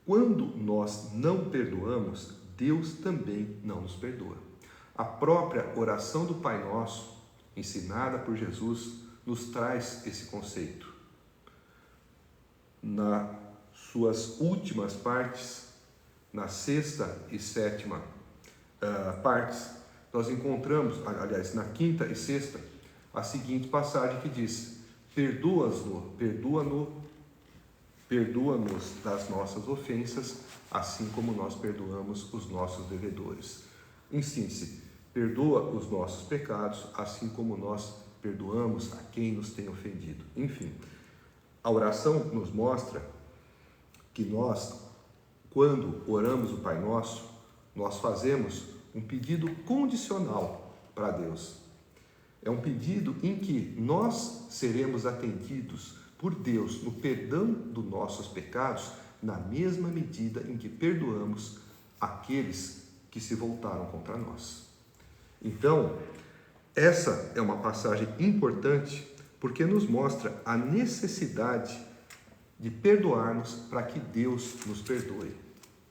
Speaker 1: Quando nós não perdoamos, Deus também não nos perdoa. A própria oração do Pai Nosso, ensinada por Jesus, nos traz esse conceito. Nas suas últimas partes, na 6ª e 7ª partes, nós encontramos, aliás, na 5ª e 6ª, a seguinte passagem que diz: perdoa-nos das nossas ofensas, assim como nós perdoamos os nossos devedores. Em síntese, perdoa os nossos pecados, assim como nós perdoamos a quem nos tem ofendido. Enfim, a oração nos mostra que nós, quando oramos o Pai Nosso, nós fazemos um pedido condicional para Deus. É um pedido em que nós seremos atendidos por Deus no perdão dos nossos pecados, na mesma medida em que perdoamos aqueles que se voltaram contra nós. Então, essa é uma passagem importante, porque nos mostra a necessidade de perdoarmos para que Deus nos perdoe.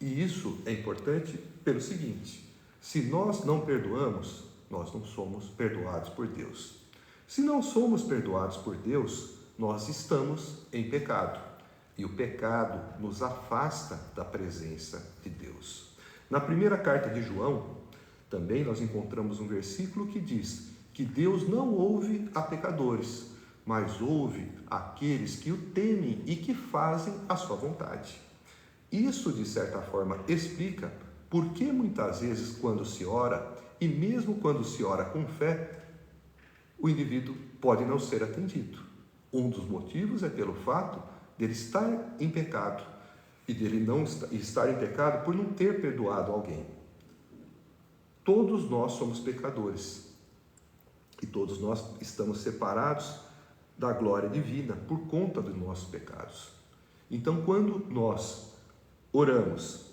Speaker 1: E isso é importante pelo seguinte: se nós não perdoamos, nós não somos perdoados por Deus. Se não somos perdoados por Deus, nós estamos em pecado. E o pecado nos afasta da presença de Deus. Na primeira carta de João, também nós encontramos um versículo que diz que Deus não ouve a pecadores, mas ouve aqueles que o temem e que fazem a sua vontade. Isso, de certa forma, explica por que muitas vezes, quando se ora, e mesmo quando se ora com fé, o indivíduo pode não ser atendido. Um dos motivos é pelo fato dele estar em pecado e dele não estar em pecado por não ter perdoado alguém. Todos nós somos pecadores e todos nós estamos separados da glória divina por conta dos nossos pecados. Então, quando nós oramos,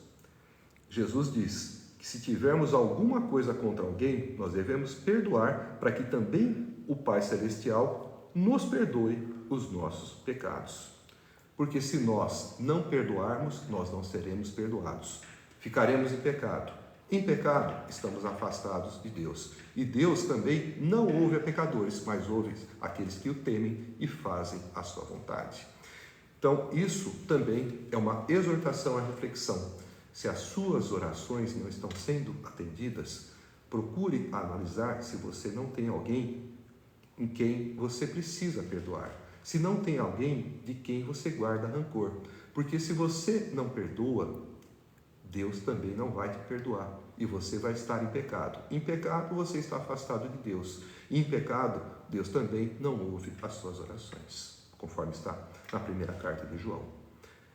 Speaker 1: Jesus diz que se tivermos alguma coisa contra alguém, nós devemos perdoar para que também o Pai Celestial nos perdoe os nossos pecados. Porque se nós não perdoarmos, nós não seremos perdoados. Ficaremos em pecado. Em pecado, estamos afastados de Deus. E Deus também não ouve a pecadores, mas ouve aqueles que o temem e fazem a sua vontade. Então, isso também é uma exortação à reflexão. Se as suas orações não estão sendo atendidas, procure analisar se você não tem alguém em quem você precisa perdoar. Se não tem alguém de quem você guarda rancor. Porque se você não perdoa, Deus também não vai te perdoar e você vai estar em pecado. Em pecado, você está afastado de Deus. E em pecado, Deus também não ouve as suas orações, conforme está na primeira carta de João.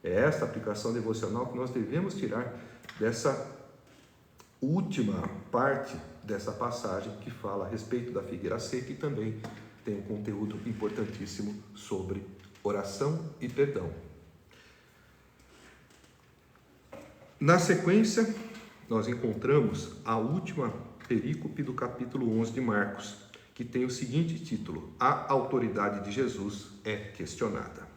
Speaker 1: É esta aplicação devocional que nós devemos tirar dessa última parte dessa passagem que fala a respeito da figueira seca e também tem um conteúdo importantíssimo sobre oração e perdão. Na sequência, nós encontramos a última perícope do capítulo 11 de Marcos, que tem o seguinte título: A autoridade de Jesus é questionada.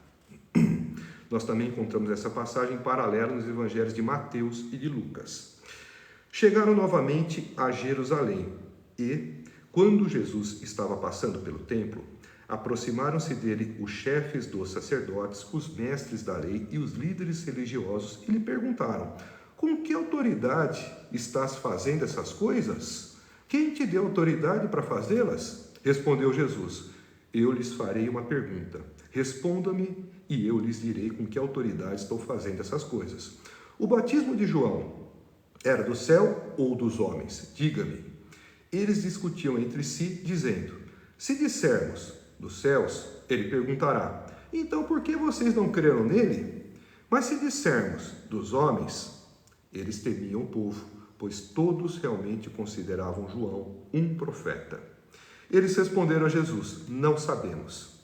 Speaker 1: Nós também encontramos essa passagem paralela nos evangelhos de Mateus e de Lucas. Chegaram novamente a Jerusalém e, quando Jesus estava passando pelo templo, aproximaram-se dele os chefes dos sacerdotes, os mestres da lei e os líderes religiosos e lhe perguntaram: com que autoridade estás fazendo essas coisas? Quem te deu autoridade para fazê-las? Respondeu Jesus: eu lhes farei uma pergunta. Respondam-me e eu lhes direi com que autoridade estou fazendo essas coisas. O batismo de João era do céu ou dos homens? Diga-me. Eles discutiam entre si, dizendo: se dissermos dos céus, ele perguntará: então por que vocês não creram nele? Mas se dissermos dos homens, eles temiam o povo, pois todos realmente consideravam João um profeta. Eles responderam a Jesus: não sabemos.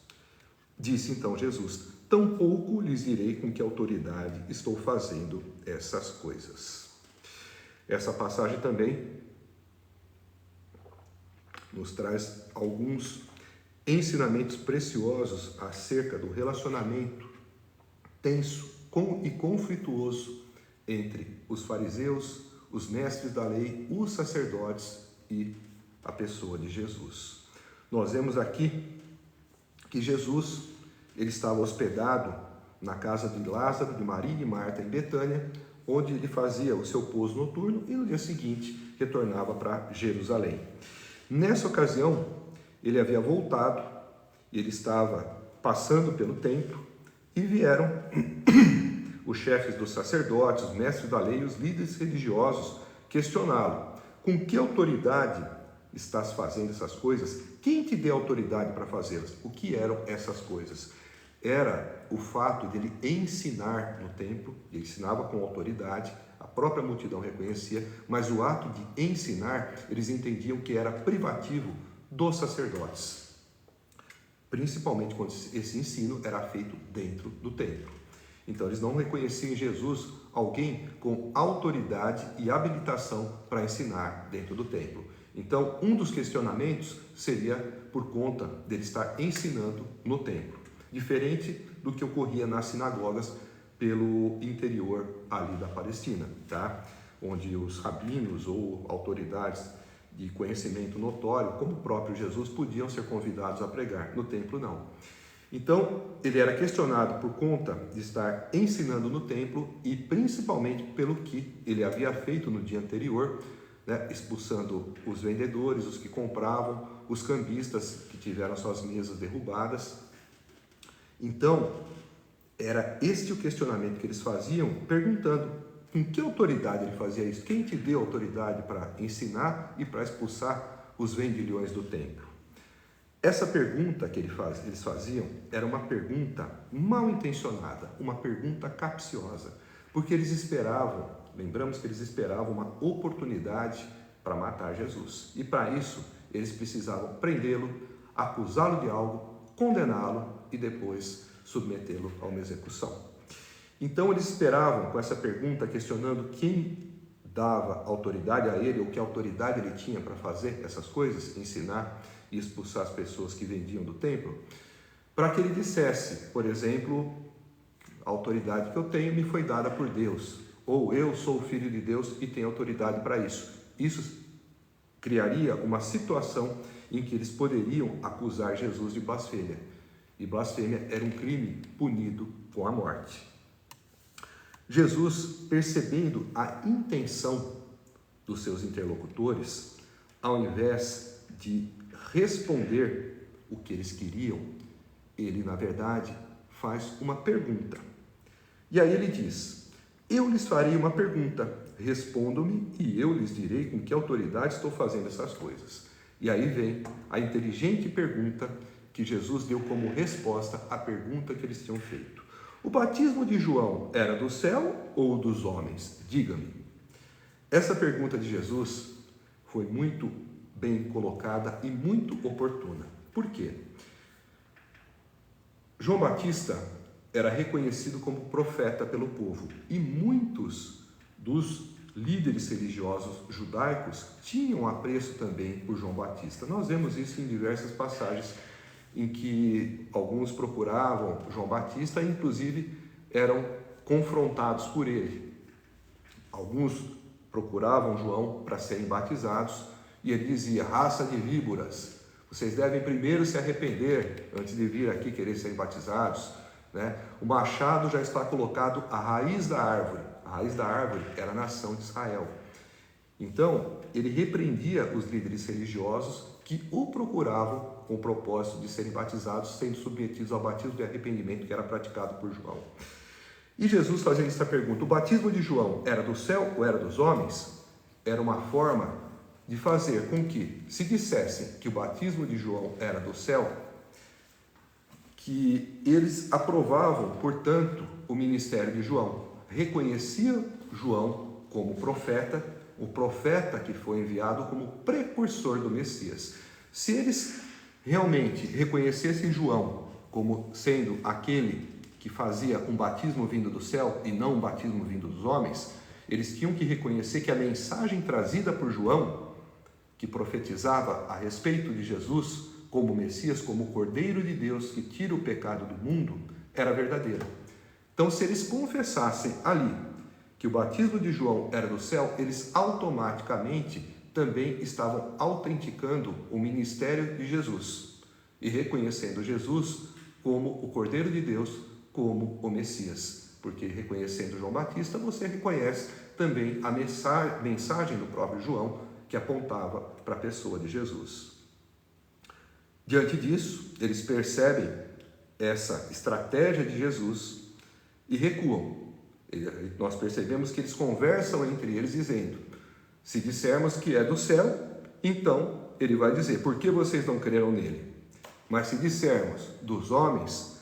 Speaker 1: Disse então Jesus: tampouco lhes direi com que autoridade estou fazendo essas coisas. Essa passagem também nos traz alguns ensinamentos preciosos acerca do relacionamento tenso e conflituoso entre os fariseus, os mestres da lei, os sacerdotes e a pessoa de Jesus. Nós vemos aqui que Jesus ele estava hospedado na casa de Lázaro, de Maria e de Marta, em Betânia, onde ele fazia o seu pouso noturno e no dia seguinte retornava para Jerusalém. Nessa ocasião, ele havia voltado, ele estava passando pelo templo e vieram os chefes dos sacerdotes, os mestres da lei e os líderes religiosos questioná-lo: com que autoridade estás fazendo essas coisas? Quem te deu autoridade para fazê-las? O que eram essas coisas? Era o fato de ele ensinar no templo, ele ensinava com autoridade, a própria multidão reconhecia, mas o ato de ensinar, eles entendiam que era privativo dos sacerdotes, principalmente quando esse ensino era feito dentro do templo. Então eles não reconheciam em Jesus alguém com autoridade e habilitação para ensinar dentro do templo. Então um dos questionamentos seria por conta dele estar ensinando no templo, diferente do que ocorria nas sinagogas pelo interior ali da Palestina, tá? Onde os rabinos ou autoridades de conhecimento notório, como o próprio Jesus, podiam ser convidados a pregar. No templo, não. Então, ele era questionado por conta de estar ensinando no templo e principalmente pelo que ele havia feito no dia anterior, né, expulsando os vendedores, os que compravam, os cambistas que tiveram suas mesas derrubadas. Então, era este o questionamento que eles faziam, perguntando com que autoridade ele fazia isso? Quem te deu autoridade para ensinar e para expulsar os vendilhões do templo? Essa pergunta que eles faziam era uma pergunta mal intencionada, uma pergunta capciosa, porque eles esperavam, lembramos que eles esperavam uma oportunidade para matar Jesus. E para isso, eles precisavam prendê-lo, acusá-lo de algo, condená-lo e depois submetê-lo a uma execução. Então eles esperavam com essa pergunta, questionando quem dava autoridade a ele, ou que autoridade ele tinha para fazer essas coisas, ensinar e expulsar as pessoas que vendiam do templo, para que ele dissesse, por exemplo, a autoridade que eu tenho me foi dada por Deus, ou eu sou o filho de Deus e tenho autoridade para isso. Isso criaria uma situação em que eles poderiam acusar Jesus de blasfêmia. E blasfêmia era um crime punido com a morte. Jesus, percebendo a intenção dos seus interlocutores, ao invés de responder o que eles queriam, ele, na verdade, faz uma pergunta. E aí ele diz: eu lhes farei uma pergunta, respondam-me e eu lhes direi com que autoridade estou fazendo essas coisas. E aí vem a inteligente pergunta que Jesus deu como resposta à pergunta que eles tinham feito. O batismo de João era do céu ou dos homens? Diga-me. Essa pergunta de Jesus foi muito bem colocada e muito oportuna. Por quê? João Batista era reconhecido como profeta pelo povo e muitos dos líderes religiosos judaicos tinham apreço também por João Batista. Nós vemos isso em diversas passagens em que alguns procuravam João Batista e inclusive eram confrontados por ele. Alguns procuravam João para serem batizados e ele dizia: raça de víboras, vocês devem primeiro se arrepender antes de vir aqui querer serem batizados, né? O machado já está colocado à raiz da árvore. A raiz da árvore era a nação de Israel. Então, ele repreendia os líderes religiosos que o procuravam com o propósito de serem batizados, sendo submetidos ao batismo de arrependimento que era praticado por João. E Jesus, fazendo essa pergunta: o batismo de João era do céu ou era dos homens? Era uma forma de fazer com que, se dissessem que o batismo de João era do céu, que eles aprovavam, portanto, o ministério de João, reconheciam João como profeta, o profeta que foi enviado como precursor do Messias. Se eles realmente reconhecessem João como sendo aquele que fazia um batismo vindo do céu e não um batismo vindo dos homens, eles tinham que reconhecer que a mensagem trazida por João, que profetizava a respeito de Jesus como Messias, como o Cordeiro de Deus que tira o pecado do mundo, era verdadeira. Então, se eles confessassem ali que o batismo de João era do céu, eles automaticamente também estavam autenticando o ministério de Jesus e reconhecendo Jesus como o Cordeiro de Deus, como o Messias. Porque reconhecendo João Batista, você reconhece também a mensagem do próprio João, que apontava para a pessoa de Jesus. Diante disso, eles percebem essa estratégia de Jesus e recuam. Nós percebemos que eles conversam entre eles dizendo: se dissermos que é do céu, então ele vai dizer: por que vocês não creram nele? Mas se dissermos dos homens,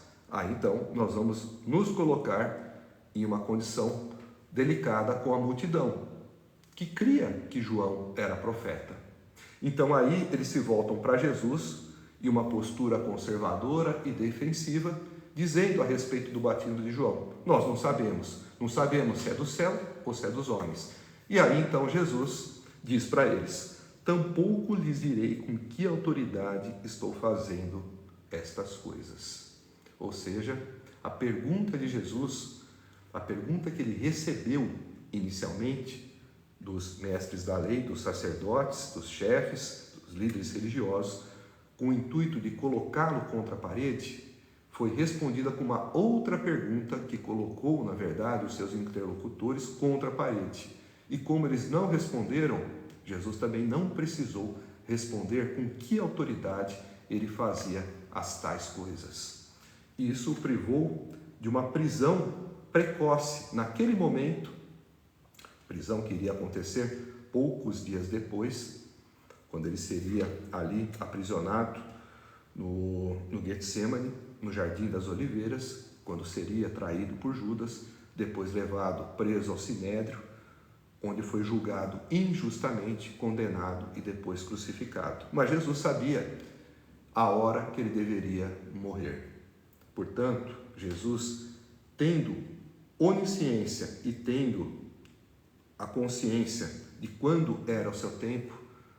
Speaker 1: então nós vamos nos colocar em uma condição delicada com a multidão, que cria que João era profeta. Então aí eles se voltam para Jesus em uma postura conservadora e defensiva, dizendo a respeito do batismo de João: nós não sabemos se é do céu ou se é dos homens. E aí então Jesus diz para eles: tampouco lhes direi com que autoridade estou fazendo estas coisas. Ou seja, a pergunta de Jesus, a pergunta que ele recebeu inicialmente dos mestres da lei, dos sacerdotes, dos chefes, dos líderes religiosos, com o intuito de colocá-lo contra a parede, foi respondida com uma outra pergunta que colocou, na verdade, os seus interlocutores contra a parede. E como eles não responderam, Jesus também não precisou responder com que autoridade ele fazia as tais coisas. Isso o privou de uma prisão precoce naquele momento, prisão que iria acontecer poucos dias depois, quando ele seria ali aprisionado no Getsemane, no Jardim das Oliveiras, quando seria traído por Judas, depois levado preso ao Sinédrio, onde foi julgado injustamente, condenado e depois crucificado. Mas Jesus sabia a hora que ele deveria morrer. Portanto, Jesus, tendo onisciência e tendo a consciência de quando era o seu tempo,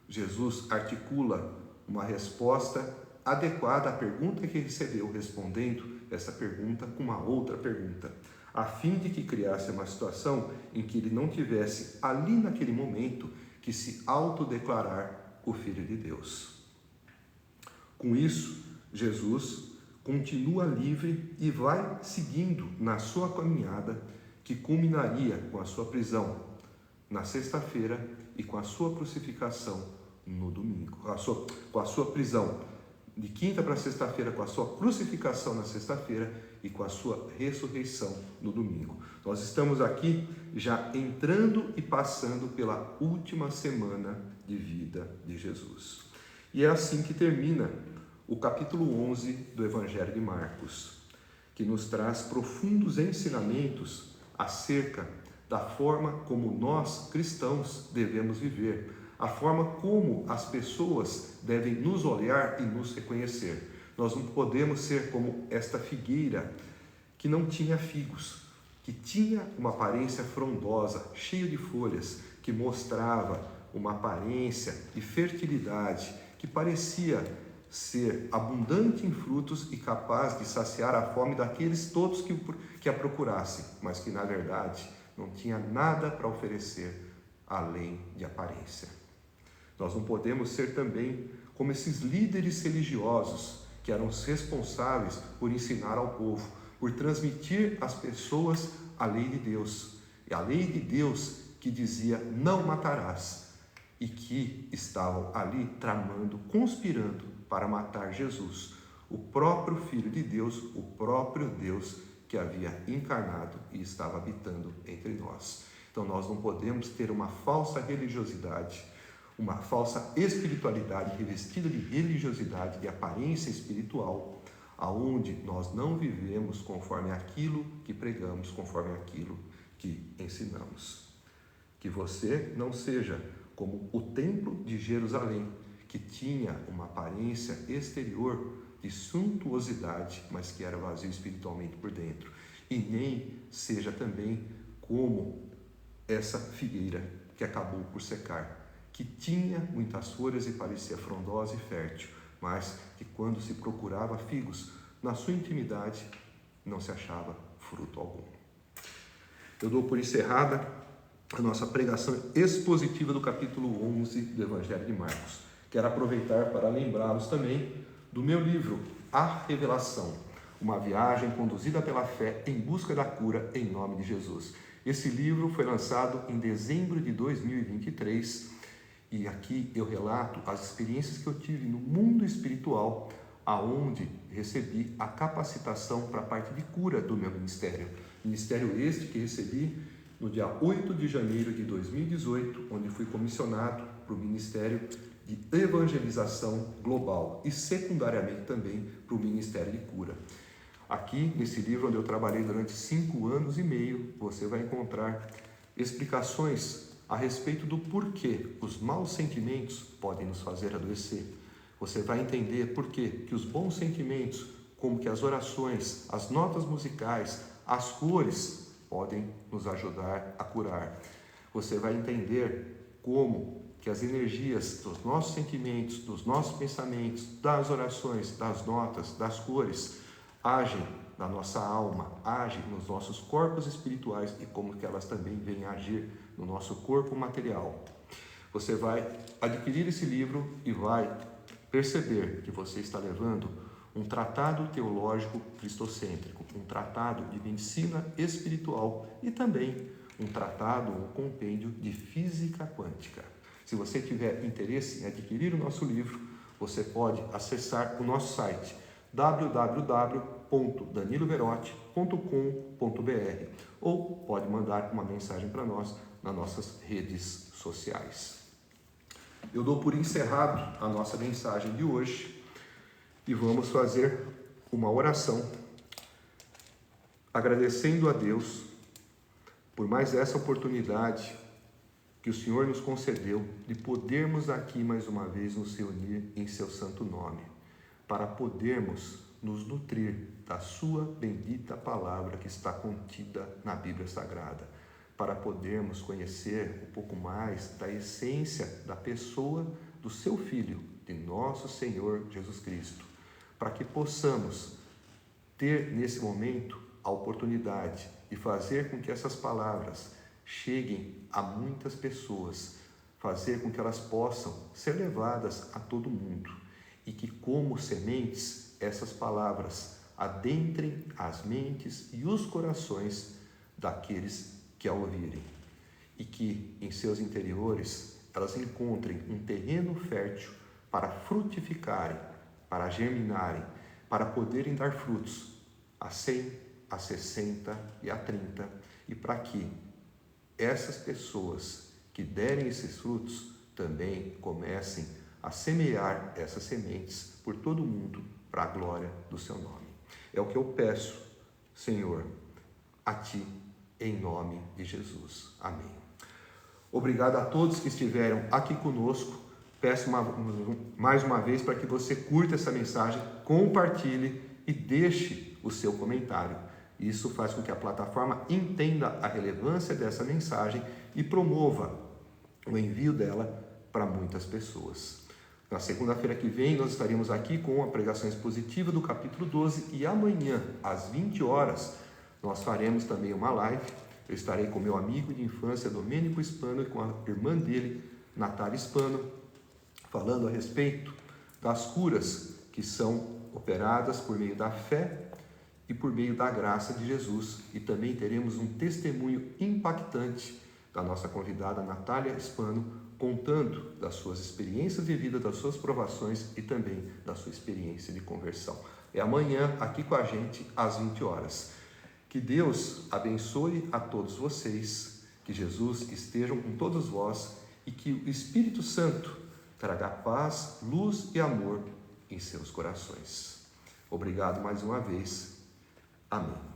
Speaker 1: Jesus articula uma resposta adequada à pergunta que recebeu, respondendo essa pergunta com uma outra pergunta. a fim de que criasse uma situação em que ele não tivesse ali naquele momento que se autodeclarar o Filho de Deus. Com isso, Jesus continua livre e vai seguindo na sua caminhada, que culminaria com a sua prisão na sexta-feira e com a sua crucificação no domingo. Com a sua prisão de quinta para sexta-feira, com a sua crucificação na sexta-feira e com a sua ressurreição no domingo. Nós estamos aqui já entrando e passando pela última semana de vida de Jesus. E é assim que termina o capítulo 11 do Evangelho de Marcos, que nos traz profundos ensinamentos acerca da forma como nós, cristãos, devemos viver, a forma como as pessoas devem nos olhar e nos reconhecer. Nós não podemos ser como esta figueira que não tinha figos, que tinha uma aparência frondosa, cheia de folhas, que mostrava uma aparência de fertilidade, que parecia ser abundante em frutos e capaz de saciar a fome daqueles todos que a procurassem, mas que na verdade não tinha nada para oferecer além de aparência. Nós não podemos ser também como esses líderes religiosos que eram os responsáveis por ensinar ao povo, por transmitir às pessoas a lei de Deus. E a lei de Deus que dizia não matarás, e que estavam ali tramando, conspirando para matar Jesus, o próprio Filho de Deus, o próprio Deus que havia encarnado e estava habitando entre nós. Então nós não podemos ter uma falsa religiosidade, uma falsa espiritualidade revestida de religiosidade, de aparência espiritual, aonde nós não vivemos conforme aquilo que pregamos, conforme aquilo que ensinamos. Que você não seja como o templo de Jerusalém, que tinha uma aparência exterior de suntuosidade, mas que era vazio espiritualmente por dentro. E nem seja também como essa figueira que acabou por secar, que tinha muitas folhas e parecia frondosa e fértil, mas que quando se procurava figos, na sua intimidade, não se achava fruto algum. Eu dou por encerrada a nossa pregação expositiva do capítulo 11 do Evangelho de Marcos. Quero aproveitar para lembrá-los também do meu livro, A Revelação, uma viagem conduzida pela fé em busca da cura em nome de Jesus. Esse livro foi lançado em dezembro de 2023 e aqui eu relato as experiências que eu tive no mundo espiritual, aonde recebi a capacitação para a parte de cura do meu ministério. Ministério este que recebi no dia 8 de janeiro de 2018, onde fui comissionado para o Ministério de Evangelização Global e secundariamente também para o Ministério de Cura. Aqui, nesse livro onde eu trabalhei durante 5 anos e meio, você vai encontrar explicações a respeito do porquê os maus sentimentos podem nos fazer adoecer. Você vai entender porquê que os bons sentimentos, como que as orações, as notas musicais, as cores, podem nos ajudar a curar. Você vai entender como que as energias dos nossos sentimentos, dos nossos pensamentos, das orações, das notas, das cores, agem na nossa alma, agem nos nossos corpos espirituais e como que elas também vêm agir no nosso corpo material. Você vai adquirir esse livro e vai perceber que você está levando um tratado teológico cristocêntrico, um tratado de medicina espiritual e também um tratado, um compêndio de física quântica. Se você tiver interesse em adquirir o nosso livro, você pode acessar o nosso site www.daniloverotti.com.br ou pode mandar uma mensagem para nós nas nossas redes sociais. Eu dou por encerrado a nossa mensagem de hoje e vamos fazer uma oração agradecendo a Deus por mais essa oportunidade que o Senhor nos concedeu de podermos aqui mais uma vez nos reunir em seu santo nome, para podermos nos nutrir da sua bendita palavra que está contida na Bíblia Sagrada, para podermos conhecer um pouco mais da essência da pessoa do seu Filho, de nosso Senhor Jesus Cristo, para que possamos ter nesse momento a oportunidade de fazer com que essas palavras cheguem a muitas pessoas, fazer com que elas possam ser levadas a todo mundo e que, como sementes, essas palavras adentrem as mentes e os corações daqueles que a ouvirem e que em seus interiores elas encontrem um terreno fértil para frutificarem, para germinarem, para poderem dar frutos a 100, a 60 e a 30, e para que essas pessoas que derem esses frutos também comecem a semear essas sementes por todo o mundo para a glória do seu nome. É o que eu peço, Senhor, a Ti, em nome de Jesus. Amém. Obrigado a todos que estiveram aqui conosco. Peço mais uma vez para que você curta essa mensagem, compartilhe e deixe o seu comentário. Isso faz com que a plataforma entenda a relevância dessa mensagem e promova o envio dela para muitas pessoas. Na segunda-feira que vem, nós estaremos aqui com a pregação expositiva do capítulo 12 e amanhã, às 20 horas, nós faremos também uma live. Eu estarei com meu amigo de infância, Domênico Spano, e com a irmã dele, Natália Spano, falando a respeito das curas que são operadas por meio da fé e por meio da graça de Jesus. E também teremos um testemunho impactante da nossa convidada Natália Spano, contando das suas experiências de vida, das suas provações e também da sua experiência de conversão. É amanhã aqui com a gente às 20 horas. Que Deus abençoe a todos vocês, que Jesus esteja com todos vós e que o Espírito Santo traga paz, luz e amor em seus corações. Obrigado mais uma vez. Amém.